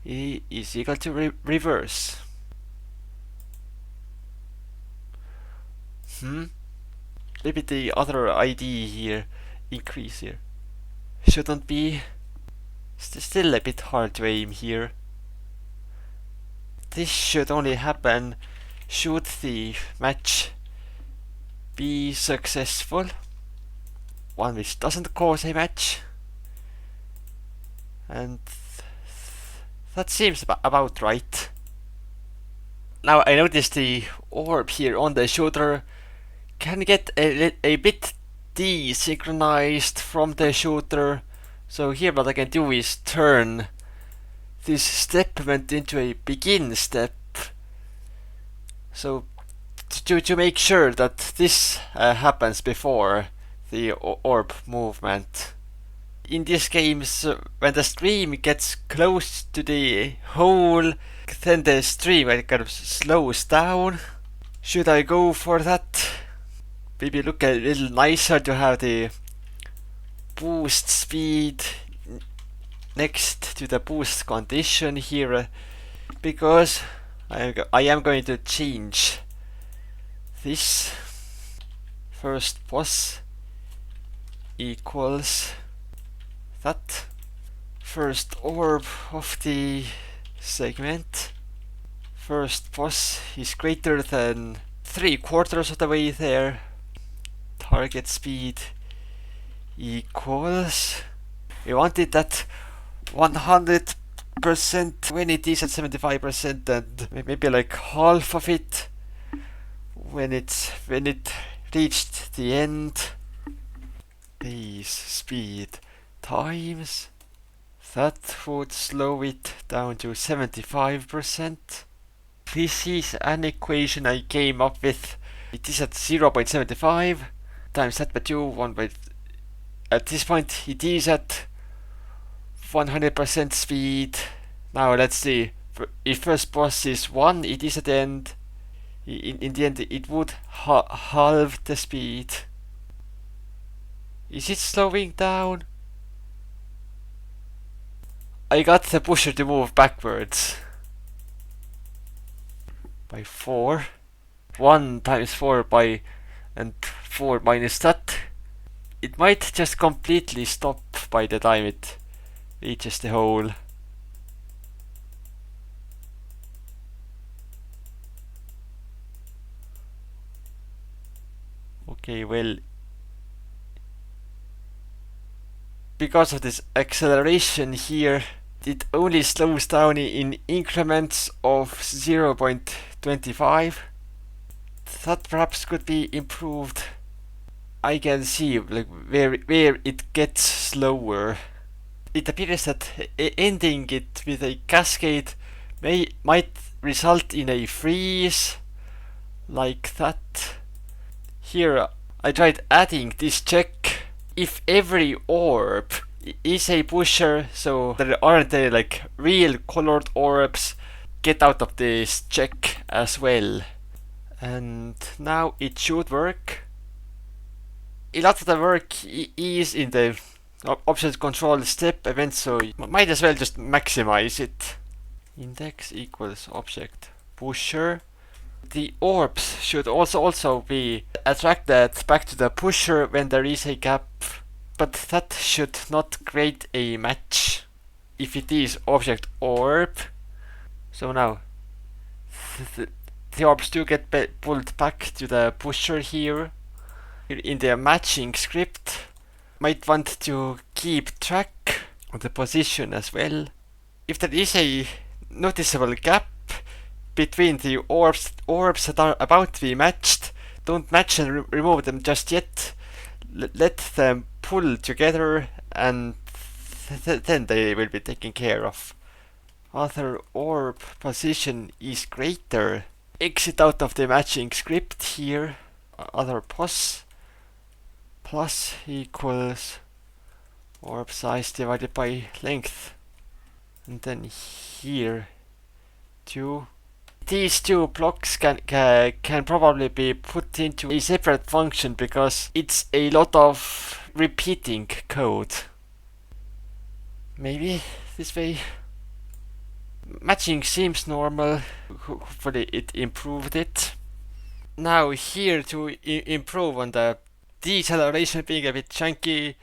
is equal to reverse. Maybe the other ID here, increase here, shouldn't be. Still a bit hard to aim here. This should only happen should the match be successful. One which doesn't cause a match. And that seems about right. Now I noticed the orb here on the shooter can get a bit desynchronized from the shooter. So here what I can do is turn this step event into a begin step. So to make sure that this happens before the orb movement. In these games, when the stream gets close to the hole, then the stream kind of slows down. Should I go for that? Maybe look a little nicer to have the boost speed next to the boost condition here, because I am going to change this. First boss equals that first orb of the segment. First boss is greater than 3/4 of the way there. Target speed equals, we wanted that 100% when it is at 75%, and maybe like half of it when it reached the end. Base speed times that would slow it down to 75%. This is an equation I came up with. It is at 0.75 times that by 2. At this point it is at 100% speed. Now let's see, if first boss is 1, it is at the end. In the end it would halve the speed. Is it slowing down? I got the pusher to move backwards by 4. 1 times 4 by and 4 minus that. It might just completely stop by the time it reaches the hole. Okay, well, because of this acceleration here, it only slows down in increments of 0.25. That perhaps could be improved. I can see like where it gets slower. It appears that ending it with a cascade might result in a freeze like that. Here I tried adding this check. If every orb is a pusher, so there aren't any like real colored orbs, get out of this check as well. And now it should work. A lot of the work is in the options control step event, so you might as well just maximize it. Index equals object pusher. The orbs should also be attracted back to the pusher when there is a gap, but that should not create a match if it is object orb. So now the orbs do get pulled back to the pusher here. In the matching script, might want to keep track of the position as well. If there is a noticeable gap between the orbs that are about to be matched, don't match and remove them just yet. Let them pull together, and then they will be taken care of. Other orb position is greater. Exit out of the matching script here. Other pos plus equals orb size divided by length, and then here 2. These two blocks can probably be put into a separate function because it's a lot of repeating code. Maybe this way. Matching seems normal. Hopefully it improved it. Now here to improve on the deceleration being a bit chunky,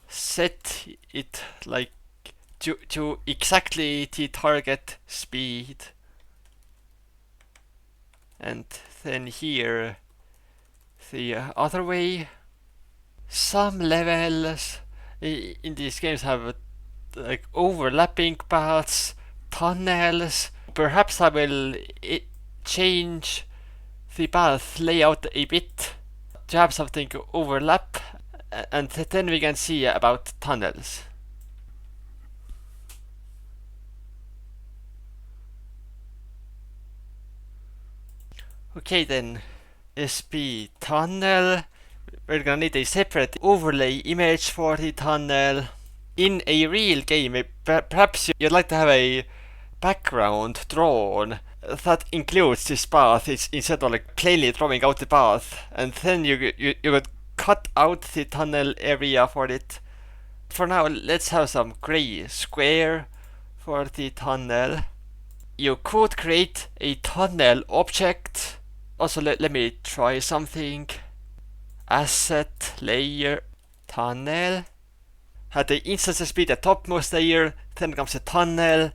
set it like to exactly the target speed. And then here the other way. Some levels in these games have like overlapping paths, tunnels. Perhaps I will change the path layout a bit to have something overlap, and then we can see about tunnels. Okay then, SP tunnel. We're gonna need a separate overlay image for the tunnel. In a real game, perhaps you'd like to have a background drawn that includes this path. It's instead of like plainly drawing out the path, and then you could cut out the tunnel area for it. For now, let's have some gray square for the tunnel. You could create a tunnel object. Also, let me try something. Asset layer tunnel. Had the instances be the topmost layer, then comes a tunnel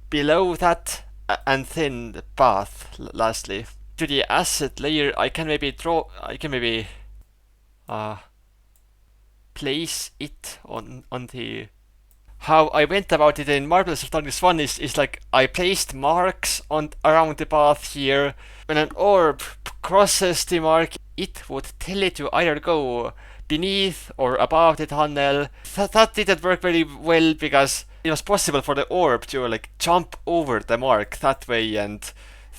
below that, and then the path lastly. To the asset layer, I can maybe place it on the. How I went about it in Marbles of Darkness 1 is like I placed marks on around the path here. When an orb crosses the mark, it would tell it to either go beneath or above the tunnel. That didn't work very well because it was possible for the orb to like jump over the mark that way, and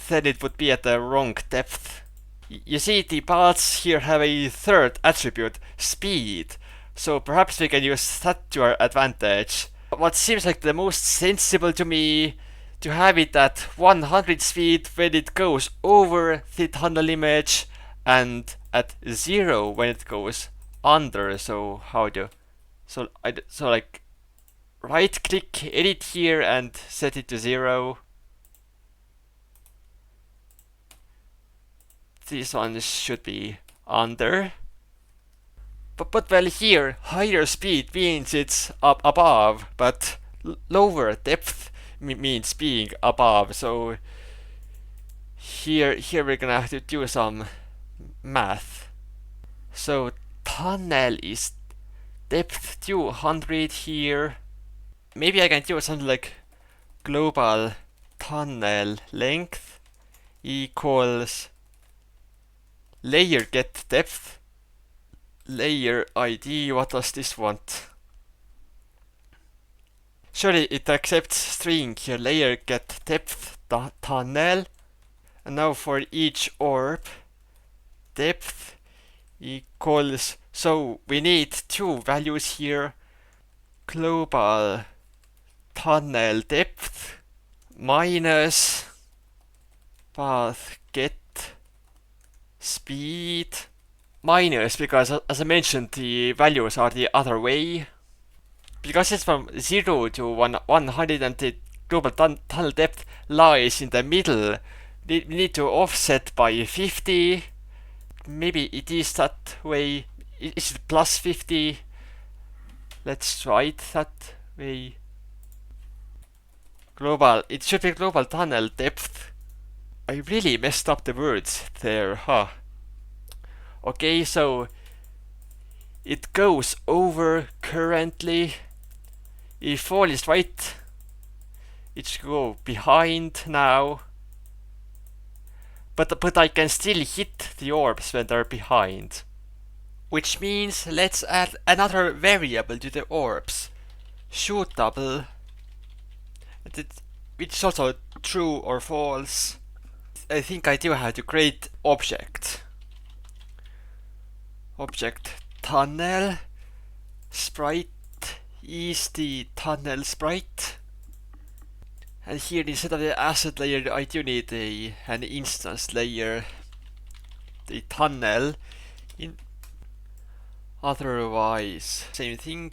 then it would be at the wrong depth. You see, the paths here have a third attribute, speed. So perhaps we can use that to our advantage. What seems like the most sensible to me, to have it at 100 speed when it goes over the tunnel image, and at 0 when it goes under. So like right click, edit here, and set it to 0. This one should be under. But well, here higher speed means it's up above, but lower depth means being above. So here we're gonna have to do some math. So tunnel is depth 200 here. Maybe I can do something like global tunnel length equals layer get depth. Layer ID, what does this want? Surely it accepts string here, layer get depth tunnel. And now for each orb, depth equals, so we need two values here. Global tunnel depth minus path get speed minus, because as I mentioned, the values are the other way. Because it's from 0 to 100 and the global tunnel depth lies in the middle, we need to offset by 50. Maybe it is that way. Is it plus 50? Let's try it that way. It should be global tunnel depth. I really messed up the words there, huh? Okay, so it goes over currently. If all is right, it should go behind now. But I can still hit the orbs when they're behind. Which means let's add another variable to the orbs. Shootable. Which is also true or false. I think I do have to create object. Object tunnel sprite is the tunnel sprite, and here instead of the asset layer I do need an instance layer, the tunnel. Otherwise same thing.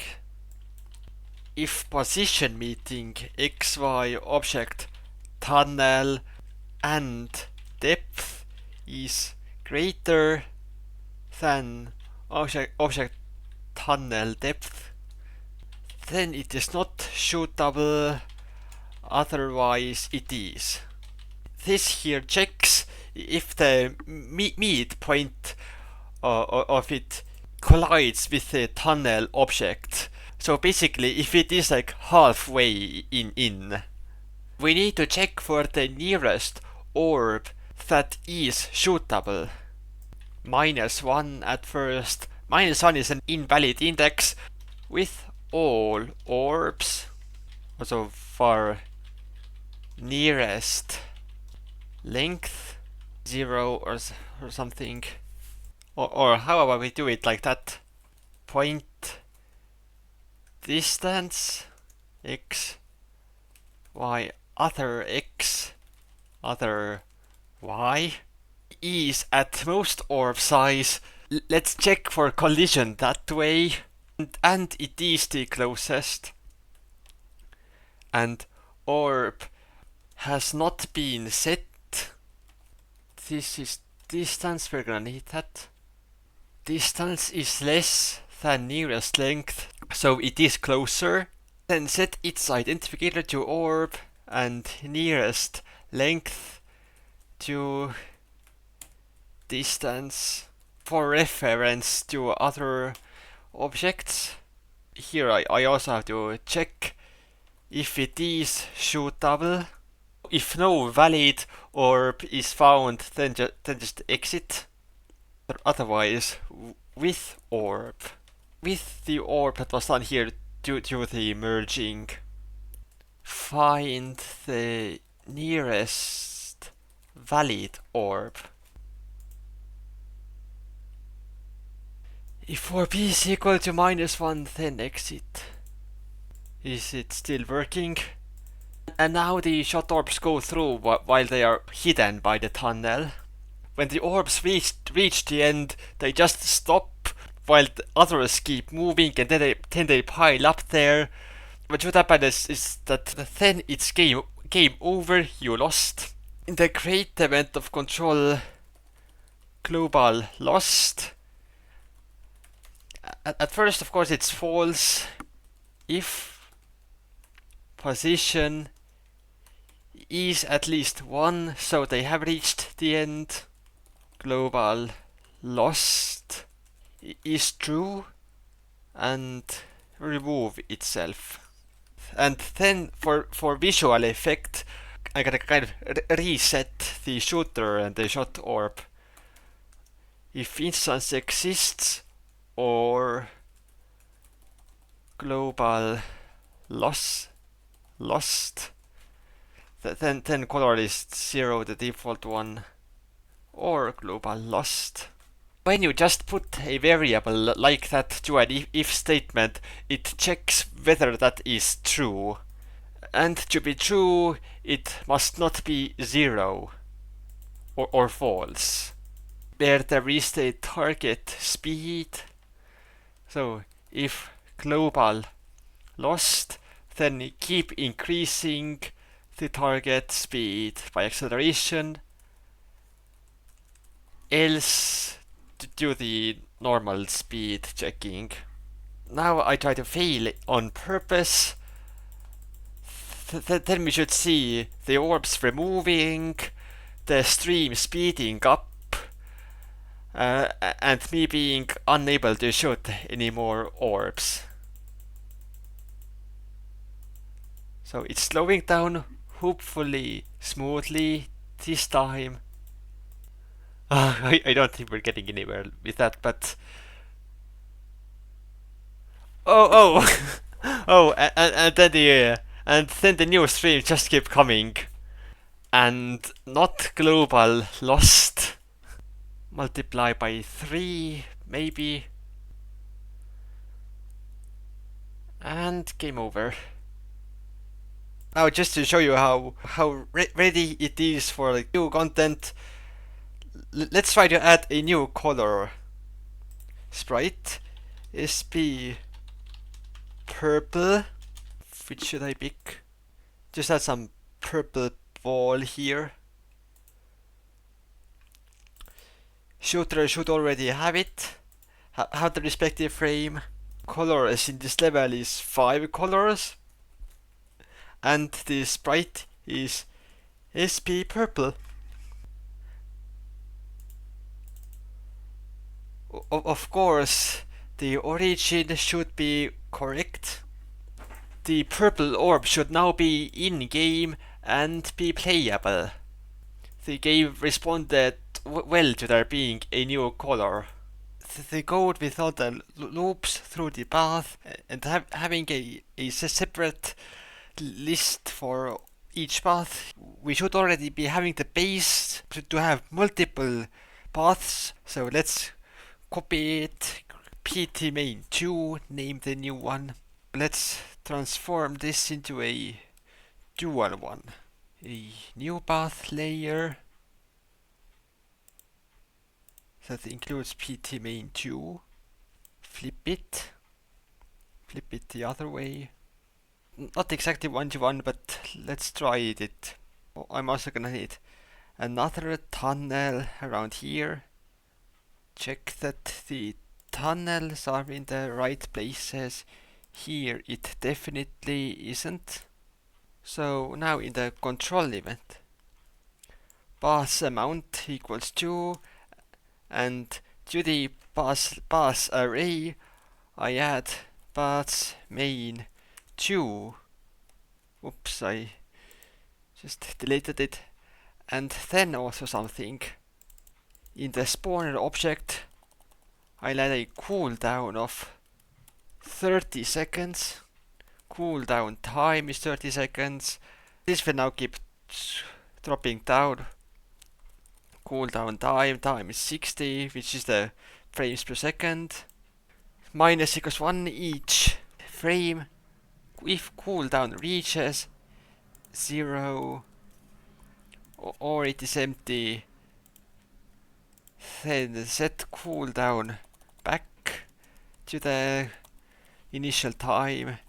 if position meeting xy object tunnel and depth is greater than object tunnel depth, then it is not shootable, otherwise it is. This here checks if the midpoint of it collides with the tunnel object. So basically, if it is like halfway in, we need to check for the nearest orb that is shootable. -1 at first. -1 is an invalid index with all orbs, also for nearest length 0 or something. Or how about we do it like that? Point distance x, y, other x, other y is at most orb size. Let's check for collision that way. And it is the closest. And orb has not been set. This is distance, we're gonna need that. Distance is less than nearest length, so it is closer. Then set its identifier to orb and nearest length to distance for reference to other objects. Here I also have to check if it is shootable. If no valid orb is found, then just exit. Otherwise, with orb. With the orb that was done here due to the merging, find the nearest valid orb. If orb is equal to -1, then exit. Is it still working? And now the shot orbs go through while they are hidden by the tunnel. When the orbs reach the end, they just stop while the others keep moving, and then they pile up there. What should happen is that then it's game over, you lost. In the great event of control, global lost. At first, of course, it's false if position is at least 1, so they have reached the end. Global lost is true and remove itself. And then for visual effect, I gotta kind of reset the shooter and the shot orb. If instance exists or global lost, then color is 0, the default one, or global lost. When you just put a variable like that to an if statement, it checks whether that is true. And to be true, it must not be 0 or false. Where there is the target speed. So if global lost, then keep increasing the target speed by acceleration. Else do the normal speed checking. Now I try to fail on purpose. Then we should see the orbs removing, the stream speeding up, and me being unable to shoot any more orbs. So it's slowing down, hopefully smoothly this time. I don't think we're getting anywhere with that, but oh and then the new stream just kept coming, and not global lost. Multiply by 3 maybe, and game over. Now just to show you how ready it is for like new content, let's try to add a new color. Sprite SP purple, Which should I pick? Just add some purple ball here. Shooter should already have it. Have the respective frame. Colors in this level is 5 colors. And the sprite is SP purple. Of course, the origin should be correct. The purple orb should now be in-game and be playable. The game responded well to there being a new color. The code with all the loops through the path and having a separate list for each path. We should already be having the base to have multiple paths. So let's copy it, pt main 2, name the new one. Let's transform this into a dual one. A new path layer that includes pt main 2. Flip it the other way. Not exactly 1-to-1, but let's try it. I'm also gonna need another tunnel around here. Check that the tunnels are in the right places. Here it definitely isn't. So now in the control event, pass amount equals 2, and to the pass array I add paths main 2. Oops, I just deleted it. And then also something. In the spawner object I'll add a cooldown of 30 seconds. Cooldown time is 30 seconds. This will now keep dropping down. Cooldown time is 60, which is the frames per second. Minus equals 1 each frame. If cooldown reaches 0 or it is empty, then set cooldown back to the initial time.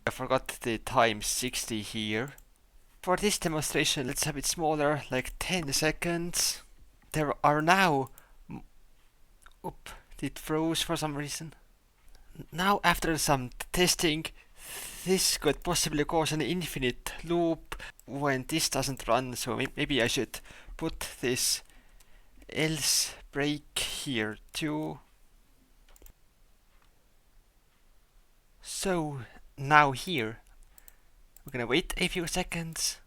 I forgot the time 60 here. For this demonstration, let's have it smaller, like 10 seconds. There are now... it froze for some reason. Now, after some testing, this could possibly cause an infinite loop when this doesn't run, so maybe I should put this else break here too. So now here, we're gonna wait a few seconds.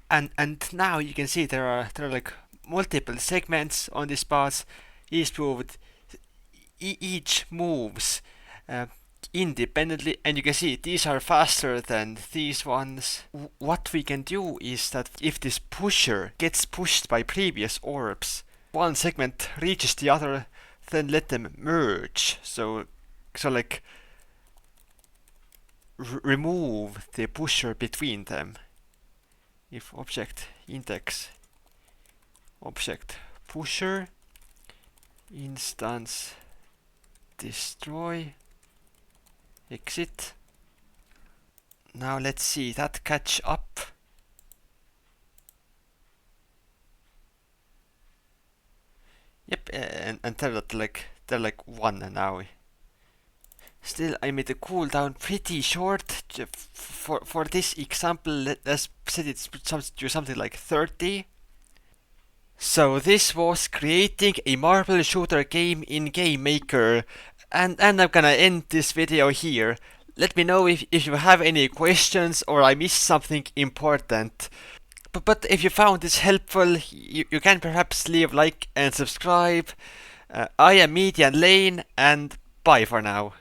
And now you can see there are like multiple segments on this path. Each moves independently, and you can see these are faster than these ones. What we can do is that if this pusher gets pushed by previous orbs, one segment reaches the other, then let them merge. So like remove the pusher between them. If object index object pusher instance destroy exit. Now let's see that catch up. Yep, and they're like 1 now. Still, I made the cooldown pretty short. For this example, let's set it to something like 30. So this was creating a marble shooter game in GameMaker, and I'm gonna end this video here. Let me know if you have any questions or I missed something important. But if you found this helpful, you can perhaps leave a like and subscribe. I am Median Lane, and bye for now.